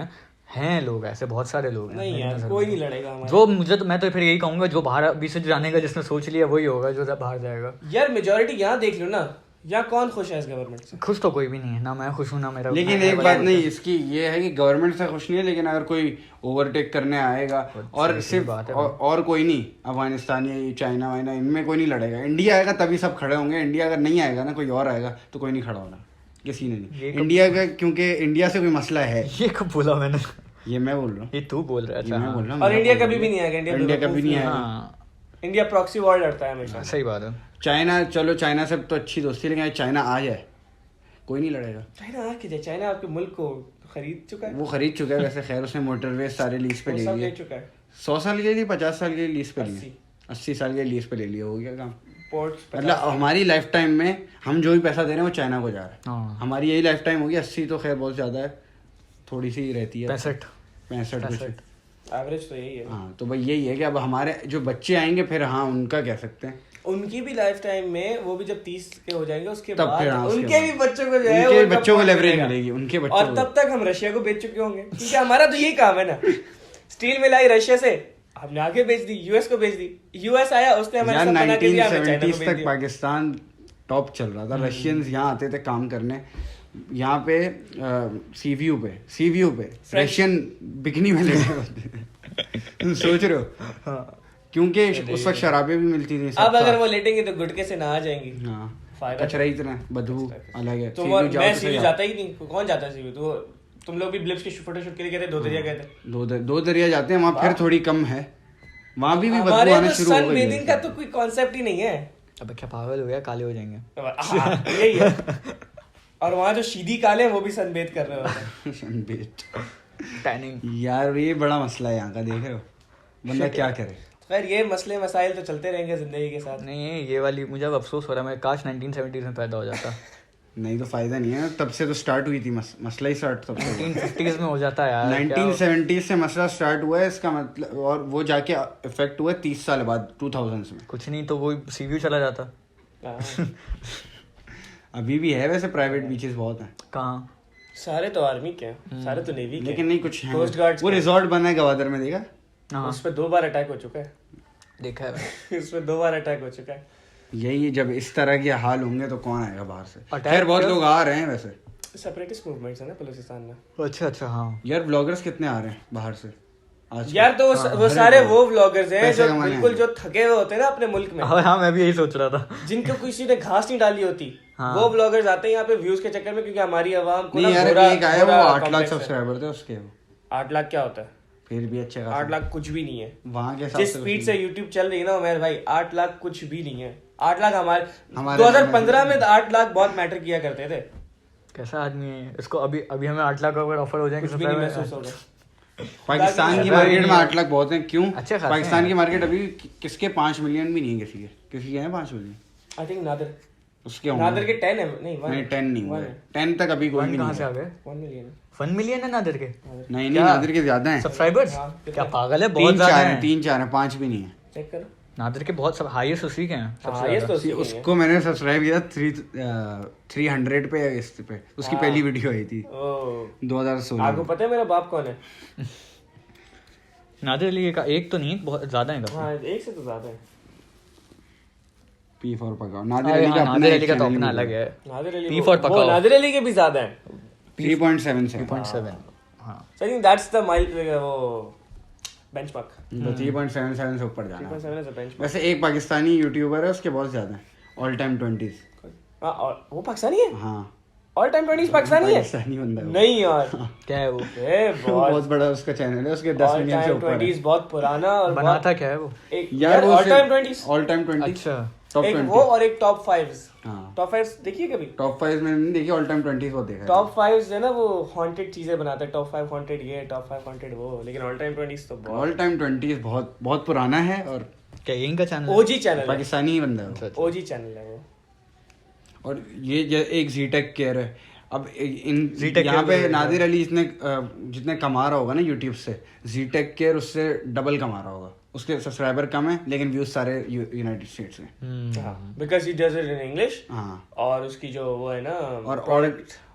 [SPEAKER 3] हैं लोग ऐसे, बहुत सारे लोग हैं।
[SPEAKER 1] नहीं यार, कोई नहीं लड़ेगा हमारे।
[SPEAKER 3] जो मुझे तो मैं तो फिर यही कहूंगा, जो बाहर अभी से जाने का जिसने सोच लिया वही होगा जो बाहर जाएगा।
[SPEAKER 1] यार मेजोरिटी यहाँ देख लो ना, यहाँ कौन खुश है इस गवर्नमेंट से?
[SPEAKER 3] खुश तो कोई भी नहीं है ना, मैं खुश हूँ ना मेरा।
[SPEAKER 2] लेकिन एक बात नहीं इसकी ये है कि गवर्नमेंट से खुश नहीं है, लेकिन अगर कोई ओवरटेक करने आएगा और सिर्फ और कोई नहीं, अफगानिस्तान या चाइना वाइना इनमें कोई नहीं लड़ेगा। इंडिया आएगा तभी सब खड़े होंगे, इंडिया अगर नहीं आएगा ना, कोई और आएगा तो कोई नहीं खड़ा होगा, किसी ने नहीं। इंडिया का, क्योंकि इंडिया से कोई मसला है।
[SPEAKER 3] ये कब बोला मैंने?
[SPEAKER 2] ये मैं बोल रहा हूँ,
[SPEAKER 3] ये तू बोल रहा है।
[SPEAKER 2] मैं बोल रहा हूँ।
[SPEAKER 1] और इंडिया कभी भी नहीं आएगा,
[SPEAKER 2] इंडिया कभी नहीं आएगा।
[SPEAKER 1] इंडिया प्रॉक्सी वॉर लड़ता है हमेशा।
[SPEAKER 3] सही बात है।
[SPEAKER 2] चाइना, चलो चाइना से तो अच्छी दोस्ती, लेकिन चाइना आ जाए कोई नहीं लड़ेगा।
[SPEAKER 1] चाइना आ के जाए, चाइना आपके मुल्क को खरीद चुका है।
[SPEAKER 2] वो खरीद चुका है वैसे, खैर उसने मोटरवे सारे लीज पे ले लिए। 100 साल के लिए, 50 साल के लिए लीज पे लिए, 80 साल के लीज पे ले लिया, हो गया काम।
[SPEAKER 1] पोर्ट्स
[SPEAKER 2] मतलब हमारी लाइफ टाइम में हम जो भी पैसा दे रहे हैं वो चाइना को जा रहा है। हमारी यही लाइफ टाइम होगी, 80 तो खैर बहुत ज्यादा है, थोड़ी सी रहती है 65
[SPEAKER 1] एवरेज तो यही है।
[SPEAKER 2] हाँ, तो भाई यही है कि अब हमारे जो बच्चे आएंगे फिर, हाँ उनका कह सकते हैं,
[SPEAKER 1] उनकी भी लाइफ टाइम में वो भी जब 30 के हो जाएंगे उसके
[SPEAKER 2] तब
[SPEAKER 1] बाद
[SPEAKER 2] फिर हाँ,
[SPEAKER 1] उनके भी बच्चों को जो है
[SPEAKER 2] उनके
[SPEAKER 1] वो
[SPEAKER 2] बच्चों को लेवरेज मिलेगी, उनके बच्चों
[SPEAKER 1] और तब तक हम रशिया को बेच चुके होंगे, क्योंकि हमारा तो यही काम है ना। स्टील मिल आई रशिया से, हमने आगे बेच दी, यूएस को बेच दी, यूएस आया उसने हमारे साथ बना के दिया, हमें चाइना को बेच
[SPEAKER 2] तक
[SPEAKER 1] दिया।
[SPEAKER 2] पाकिस्तान टॉप चल रहा था, रशियंस यहाँ आते थे काम करने, यहाँ पे सीवीयू पे रशियन बिकनी में लेने होते तुम सोच रहे हो? क्योंकि उस वक्त शराबें भी मिलती थी।
[SPEAKER 1] अब अगर वो लेटेंगे तो गुटके से नहा जाएंगी।
[SPEAKER 2] हाँ, कचरा ही इतना, बदबू अलग है।
[SPEAKER 1] तो मैं सीवी जाता ही नहीं, कौन जाता है सीवी? तो तुम लोग भी ब्लिप्स की फोटोशूट के लिए गए थे, 2 दरिया गए थे।
[SPEAKER 2] 2 दरिया जाते हैं, वहाँ फिर थोड़ी कम है, वहाँ भी बदबू आना शुरू हो गई।
[SPEAKER 1] सनबेथिंग का तो कोई कॉन्सेप्ट ही नहीं है।
[SPEAKER 3] अब क्या पागल हो गया, काले हो जाएंगे।
[SPEAKER 1] यही है। और वहाँ जो शीदी काले हैं वो भी सनबेथ कर रहे होते हैं।
[SPEAKER 2] सनबेथ,
[SPEAKER 3] टैनिंग।
[SPEAKER 2] यार ये बड़ा मसला है यहाँ का, देख रहे हो बंदा क्या करे।
[SPEAKER 1] खैर ये मसले मसाइल तो चलते रहेंगे जिंदगी के साथ।
[SPEAKER 3] नहीं ये वाली मुझे अब अफसोस हो रहा है, मैं काश 1970s में पैदा हो जाता।
[SPEAKER 2] नहीं तो फायदा नहीं है, तब से तो स्टार्ट हुई थी मसला ही स्टार्ट तब से
[SPEAKER 3] 1950s में हो जाता है यार।
[SPEAKER 2] 1970s से मसला स्टार्ट हुआ है इसका मतलब, और वो जाके इफेक्ट हुआ 30 साल बाद 2000s में।
[SPEAKER 3] कुछ नहीं तो वो सीव्यू चला जाता।
[SPEAKER 2] अभी भी है वैसे, प्राइवेट बीचेस बहुत हैं।
[SPEAKER 3] कहाँ?
[SPEAKER 1] सारे तो आर्मी के हैं, सारे तो नेवी के,
[SPEAKER 2] लेकिन नहीं कुछ है,
[SPEAKER 1] कोस्ट गार्ड्स
[SPEAKER 2] वो रिजॉर्ट बना है गवादर में, देखा?
[SPEAKER 1] उस पे 2 बार अटैक हो चुका है।
[SPEAKER 3] देखा है
[SPEAKER 1] उस पे 2 बार अटैक हो चुका है।
[SPEAKER 2] यही जब इस तरह के हाल होंगे तो कौन आएगा बाहर से? खैर बहुत लोग आ रहे हैं वैसे,
[SPEAKER 1] सेपरेटिस्ट मूवमेंट्स है ना बलूचिस्तान में।
[SPEAKER 3] अच्छा हाँ
[SPEAKER 2] यार ब्लॉगर्स कितने आ रहे हैं बाहर से,
[SPEAKER 1] यार तो वो सारे वो व्लॉगर्स हैं
[SPEAKER 2] पैसे
[SPEAKER 1] जो
[SPEAKER 2] कमाने
[SPEAKER 1] बिल्कुल
[SPEAKER 2] हैं।
[SPEAKER 1] जो थके हुए होते हैं ना अपने मुल्क में,
[SPEAKER 3] हाँ मैं भी यही सोच रहा था।
[SPEAKER 1] जिनको किसी ने घास नहीं डाली होती, वो व्लॉगर्स आते हैं यहाँ पे व्यूज के चक्कर में, क्योंकि हमारी आवाम को
[SPEAKER 2] नहीं
[SPEAKER 1] ना
[SPEAKER 2] यार,
[SPEAKER 1] बुरा-
[SPEAKER 2] एक आया वो
[SPEAKER 1] बुरा
[SPEAKER 2] 8 लाख
[SPEAKER 1] complex है।
[SPEAKER 2] सब्सक्राइबर थे उसके,
[SPEAKER 1] 8 लाख क्या होता है?
[SPEAKER 2] फिर भी अच्छे
[SPEAKER 1] 8 लाख कुछ भी नहीं है
[SPEAKER 2] वहाँ के हिसाब
[SPEAKER 1] जिस
[SPEAKER 2] से
[SPEAKER 1] स्पीड
[SPEAKER 2] कुछ
[SPEAKER 1] से यूट्यूब चल रही है ना उमेर भाई, 8 लाख कुछ भी नहीं है। 8 लाख हमारे
[SPEAKER 2] हमारे
[SPEAKER 1] 2015 में 8 लाख बहुत मैटर किया करते थे।
[SPEAKER 3] कैसा आदमी है इसको, अभी हमें 8 लाख अगर ऑफर हो जाए
[SPEAKER 1] कुछ भी नहीं महसूस होगा।
[SPEAKER 2] पाकिस्तान की
[SPEAKER 1] बाकी-
[SPEAKER 2] मार्केट में 8 लाख बहुत है। क्यों?
[SPEAKER 3] अच्छे खासे
[SPEAKER 2] पाकिस्तान
[SPEAKER 3] हैं।
[SPEAKER 2] की मार्केट अभी किसके 5 मिलियन भी नहीं है, किसी के हैं 5 मिलियन,
[SPEAKER 1] आई थिंक नादिर
[SPEAKER 2] उसके होंगे।
[SPEAKER 1] नादिर के 10 है, नहीं 1
[SPEAKER 2] नहीं 10 नहीं हुए,
[SPEAKER 1] 1 है।
[SPEAKER 2] 10 तक अभी कोई भी
[SPEAKER 3] कहाँ
[SPEAKER 2] नहीं
[SPEAKER 3] से आ
[SPEAKER 2] है।
[SPEAKER 3] गए?
[SPEAKER 1] 1 मिलियन
[SPEAKER 3] 1 मिलियन है नादिर के?
[SPEAKER 2] नहीं नादिर के ज्यादा हैं,
[SPEAKER 3] सब्सक्राइबर्स?
[SPEAKER 1] हाँ,
[SPEAKER 3] क्या पागल है, बहुत
[SPEAKER 2] 3-4
[SPEAKER 3] ज्यादा
[SPEAKER 2] हैं,
[SPEAKER 3] है।
[SPEAKER 2] 3-4 हैं, 5 भी नहीं है।
[SPEAKER 1] चेक करो।
[SPEAKER 3] नादिर के बहुत सब हाईएस्ट उसी के हैं सबसे
[SPEAKER 1] हाँ, ये
[SPEAKER 3] ज्यादा।
[SPEAKER 1] तो उसी के हैं।
[SPEAKER 2] उसको मैंने सब्सक्राइब किया 300 पे या इस पे, उसकी पहली वीडियो आई थी
[SPEAKER 1] ओ
[SPEAKER 2] 2016
[SPEAKER 1] आपको पता है मेरा बाप कौन है?
[SPEAKER 3] नादिर अली का एक तो नहीं, बहुत ज्यादा है काफी।
[SPEAKER 1] हाँ, एक से तो ज्यादा है।
[SPEAKER 2] P for पकाओ। नादिर
[SPEAKER 3] अरे
[SPEAKER 2] अली का
[SPEAKER 3] हाँ,
[SPEAKER 2] अपना
[SPEAKER 3] नादिर
[SPEAKER 2] एक
[SPEAKER 3] अली का तो
[SPEAKER 2] channel
[SPEAKER 3] अपना
[SPEAKER 2] भी
[SPEAKER 3] अलग है।
[SPEAKER 1] नादिर अली
[SPEAKER 3] P
[SPEAKER 1] वो-
[SPEAKER 3] for
[SPEAKER 1] वो
[SPEAKER 3] पकाओ।
[SPEAKER 1] नादिर अली के भी ज्यादा है।
[SPEAKER 2] 3.7
[SPEAKER 3] 3.7 हाँ।
[SPEAKER 1] I think that's the mile वो बेंचमार्क।
[SPEAKER 2] तो 3.77 से ऊपर जाना है।
[SPEAKER 1] 3.7 इज अ बेंचमार्क।
[SPEAKER 2] वैसे एक पाकिस्तानी यूट्यूबर है, उसके बहुत ज्यादा है, ऑल टाइम 20s।
[SPEAKER 1] हां, और वो पाकिस्तानी है?
[SPEAKER 2] हाँ
[SPEAKER 1] ऑल टाइम 20 पाकिस्तानी है?
[SPEAKER 2] पाकिस्तानी बंदा है वो।
[SPEAKER 1] नहीं यार,
[SPEAKER 3] क्या है वो?
[SPEAKER 1] ए
[SPEAKER 2] बहुत
[SPEAKER 1] बहुत
[SPEAKER 2] बड़ा उसका चैनल है, उसके 10
[SPEAKER 1] ऑल
[SPEAKER 2] मिलियन से
[SPEAKER 1] टाइम
[SPEAKER 2] ऊपर है।
[SPEAKER 1] 20 बहुत पुराना और
[SPEAKER 3] बनाता क्या है वो?
[SPEAKER 1] एक
[SPEAKER 2] यार
[SPEAKER 1] यार
[SPEAKER 2] वो
[SPEAKER 1] ऑल टाइम 20
[SPEAKER 2] ऑल टाइम 20
[SPEAKER 3] अच्छा
[SPEAKER 2] टॉप
[SPEAKER 1] एक
[SPEAKER 2] 20
[SPEAKER 1] वो और एक टॉप 5।
[SPEAKER 2] हाँ
[SPEAKER 1] टॉप 5 देखिए कभी?
[SPEAKER 2] टॉप 5 में नहीं देखी, ऑल टाइम 20 वो देखा है।
[SPEAKER 1] टॉप 5 है ना, वो हॉन्टेड चीजें बनाते हैं। टॉप 5 हॉन्टेड ये, टॉप 5 हॉन्टेड वो, लेकिन ऑल टाइम 20 तो बहुत
[SPEAKER 2] ऑल टाइम 20 बहुत बहुत पुराना है और
[SPEAKER 3] क्या यही का चैनल?
[SPEAKER 1] ओजी चैनल है।
[SPEAKER 2] पाकिस्तानी ही बंदा है वो।
[SPEAKER 3] अच्छा।
[SPEAKER 1] ओजी चैनल है वो।
[SPEAKER 2] और ये एक जीटेक केयर है। अब इन
[SPEAKER 3] Ztech
[SPEAKER 2] यहाँ
[SPEAKER 3] Care
[SPEAKER 2] पे
[SPEAKER 3] भी है।
[SPEAKER 2] नादिर अली जितने कमा रहा होगा ना यूट्यूब से, जीटेक केयर उससे डबल कमा रहा होगा। उसके सब्सक्राइबर कम है लेकिन व्यूज सारे यूनाइटेड स्टेट्स में।
[SPEAKER 1] Because he does it in English.
[SPEAKER 2] हाँ
[SPEAKER 1] और उसकी जो वो है ना
[SPEAKER 2] और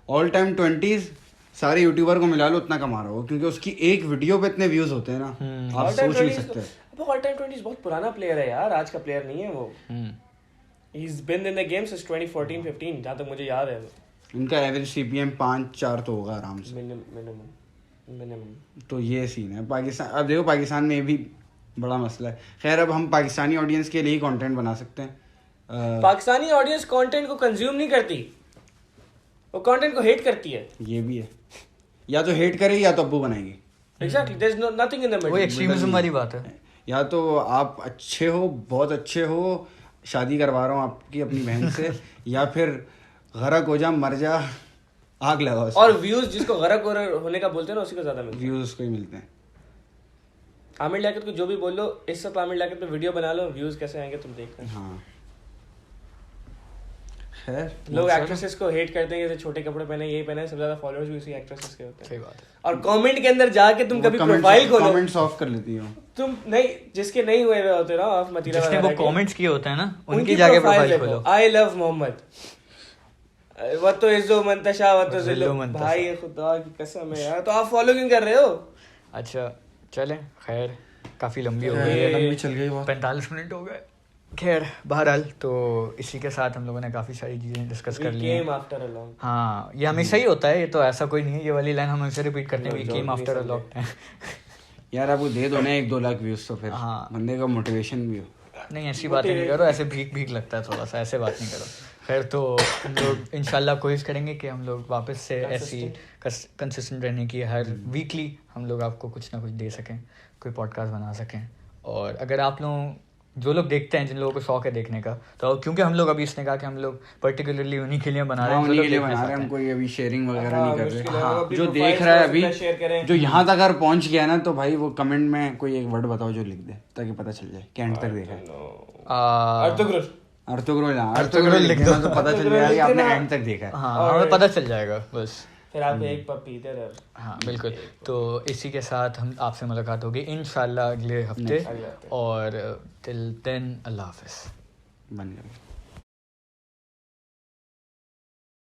[SPEAKER 2] ऑल टाइम 20s सारे यूट्यूबर को मिला लो उतना कमा रहा होगा, क्योंकि उसकी एक वीडियो पे इतने व्यूज होते हैं ना, आप
[SPEAKER 1] ऑल टाइम
[SPEAKER 2] सोच नहीं
[SPEAKER 1] 20
[SPEAKER 2] सकते।
[SPEAKER 1] ऑल टाइम 20 बहुत पुराना प्लेयर है यार, आज का प्लेयर नहीं है वो। He is been in the game since 2014-15 जहां तक मुझे याद है।
[SPEAKER 2] इनका एवरेज CPM 5-4 तो होगा आराम से।
[SPEAKER 1] मिनिमम।
[SPEAKER 2] तो ये सीन है पाकिस्तान। अब देखो पाकिस्तान में भी बड़ा मसला है। खैर अब हम पाकिस्तानी ऑडियंस के लिए ही कंटेंट बना सकते हैं।
[SPEAKER 1] पाकिस्तानी ऑडियंस कंटेंट को कंज्यूम नहीं करती, वो कंटेंट को हेट करती है।
[SPEAKER 2] ये भी है, या तो हेट करेगी या तो अब्बू बनाएगी।
[SPEAKER 1] Exactly, there is nothing in the
[SPEAKER 3] वो
[SPEAKER 1] मिडिल।
[SPEAKER 3] एक्सट्रीमिज्म वाली बात है।
[SPEAKER 2] या तो आप अच्छे हो, बहुत अच्छे हो, शादी करवा रहा हूँ आपकी अपनी बहन से, या फिर गरक हो जा, मर जा, आग लगाओ।
[SPEAKER 1] और व्यूज जिसको गरक होने का बोलते हैं ना, उसी को ज्यादा मिलते हैं।
[SPEAKER 2] व्यूज को ही मिलते हैं।
[SPEAKER 1] आमिर लियाकत को जो भी बोल लो, इस सब आमिर लियाकत पे वीडियो बना लो, व्यूज कैसे आएंगे तुम देखना।
[SPEAKER 2] हाँ खैर
[SPEAKER 1] लोग एक्ट्रेसेस को हेट करते हैं, जैसे छोटे कपड़े पहने, यही पहने, सबसे ज्यादा फॉलोअर्स भी उसी एक्ट्रेसेस के होते हैं।
[SPEAKER 3] सही बात है।
[SPEAKER 1] और कमेंट के अंदर जाके तुम कभी प्रोफाइल खोलो,
[SPEAKER 2] कमेंट्स ऑफ कर लेती हूँ।
[SPEAKER 1] तुम नहीं, जिसके नहीं हुए हुए होते ना ऑफ मतीरा
[SPEAKER 3] जिसने
[SPEAKER 1] वगैरह
[SPEAKER 3] वो
[SPEAKER 1] के,
[SPEAKER 3] कमेंट्स किए होते हैं ना,
[SPEAKER 1] उनकी
[SPEAKER 3] उनकी जाके
[SPEAKER 1] प्रोफाइल
[SPEAKER 3] प्रोफाइल
[SPEAKER 1] देखो।
[SPEAKER 3] खोलो।
[SPEAKER 1] आई लव मोहम्मद, वो तो इज्जो मंतशा, वो तो
[SPEAKER 3] जिल्लो
[SPEAKER 1] जिल्लो,
[SPEAKER 3] मंतशा।
[SPEAKER 1] भाई खुदा की कसम है यार, तो आप फॉलो क्यों कर रहे हो?
[SPEAKER 3] अच्छा चले, खैर काफी लंबी हो
[SPEAKER 1] खैर,
[SPEAKER 3] गई है,
[SPEAKER 2] लंबी चल गई बहुत।
[SPEAKER 3] 45 मिनट हो गए। खैर बहरहाल, तो इसी के साथ हम लोगों ने काफी सारी चीजें डिस्कस कर ली हैं।
[SPEAKER 1] Came after a long.
[SPEAKER 3] हाँ, ये हमेशा ही होता है, ये तो ऐसा कोई नहीं है। ये वाली लाइन हम हमेशा रिपीट करते हैं, वी
[SPEAKER 1] जोक
[SPEAKER 3] केम
[SPEAKER 1] नहीं
[SPEAKER 3] आफ्टर अ
[SPEAKER 1] समझे।
[SPEAKER 3] Long time.
[SPEAKER 2] यार आपको दे दो ना 1-2 लाख व्यूज तो फिर
[SPEAKER 3] हाँ।
[SPEAKER 2] बंदे का मोटिवेशन भी हो।
[SPEAKER 3] नहीं ऐसी बातें नहीं करो, ऐसे भीख भीख लगता है थोड़ा सा, ऐसे बात नहीं करो। खैर तो हम लोग इंशाल्लाह कोशिश करेंगे कि हम लोग वापस से ऐसी कंसिस्टेंट रहने की, हर वीकली हम लोग आपको कुछ ना कुछ दे सकें, कोई पॉडकास्ट बना सकें। और अगर आप लोग जो लोग देखते हैं, जिन लोगों को शौक है देखने का, तो क्योंकि हम लोग अभी इसने कहा कि हम लोग पर्टिकुलरली उन्हीं के लिए बना रहे हैं, जो
[SPEAKER 2] उन्हीं
[SPEAKER 3] लोग
[SPEAKER 2] के लिए
[SPEAKER 3] देखना
[SPEAKER 2] बना रहे हैं,
[SPEAKER 3] चाहते
[SPEAKER 2] हम कोई अभी शेयरिंग वगैरह
[SPEAKER 1] हाँ,
[SPEAKER 2] नहीं कर
[SPEAKER 1] मुश्किल
[SPEAKER 2] रहे।
[SPEAKER 1] है,
[SPEAKER 2] हाँ,
[SPEAKER 1] अपनी
[SPEAKER 2] जो
[SPEAKER 1] प्रोफाइल
[SPEAKER 2] देख रहा है
[SPEAKER 1] को
[SPEAKER 2] अभी,
[SPEAKER 1] शेयर करें।
[SPEAKER 2] जो यहाँ तक अगर पहुंच गया ना, तो भाई वो कमेंट में कोई एक वर्ड बताओ जो लिख दे, ताकि पता चल जाए कि एंड तक देखा है।
[SPEAKER 1] अर्तुगरुल।
[SPEAKER 2] अर्तुगरुल लिखना तो पता चल जाएगा कि आपने एंड तक देखा है।
[SPEAKER 3] हाँ, हमें पता चल जाएगा बस।
[SPEAKER 1] फिर आपको एक पप्पी इधर और
[SPEAKER 3] हाँ बिल्कुल। तो इसी के साथ हम आपसे मुलाकात होगी इंशाल्लाह अगले हफ्ते, और टिल देन अल्लाह हाफिज़।
[SPEAKER 2] बन गया।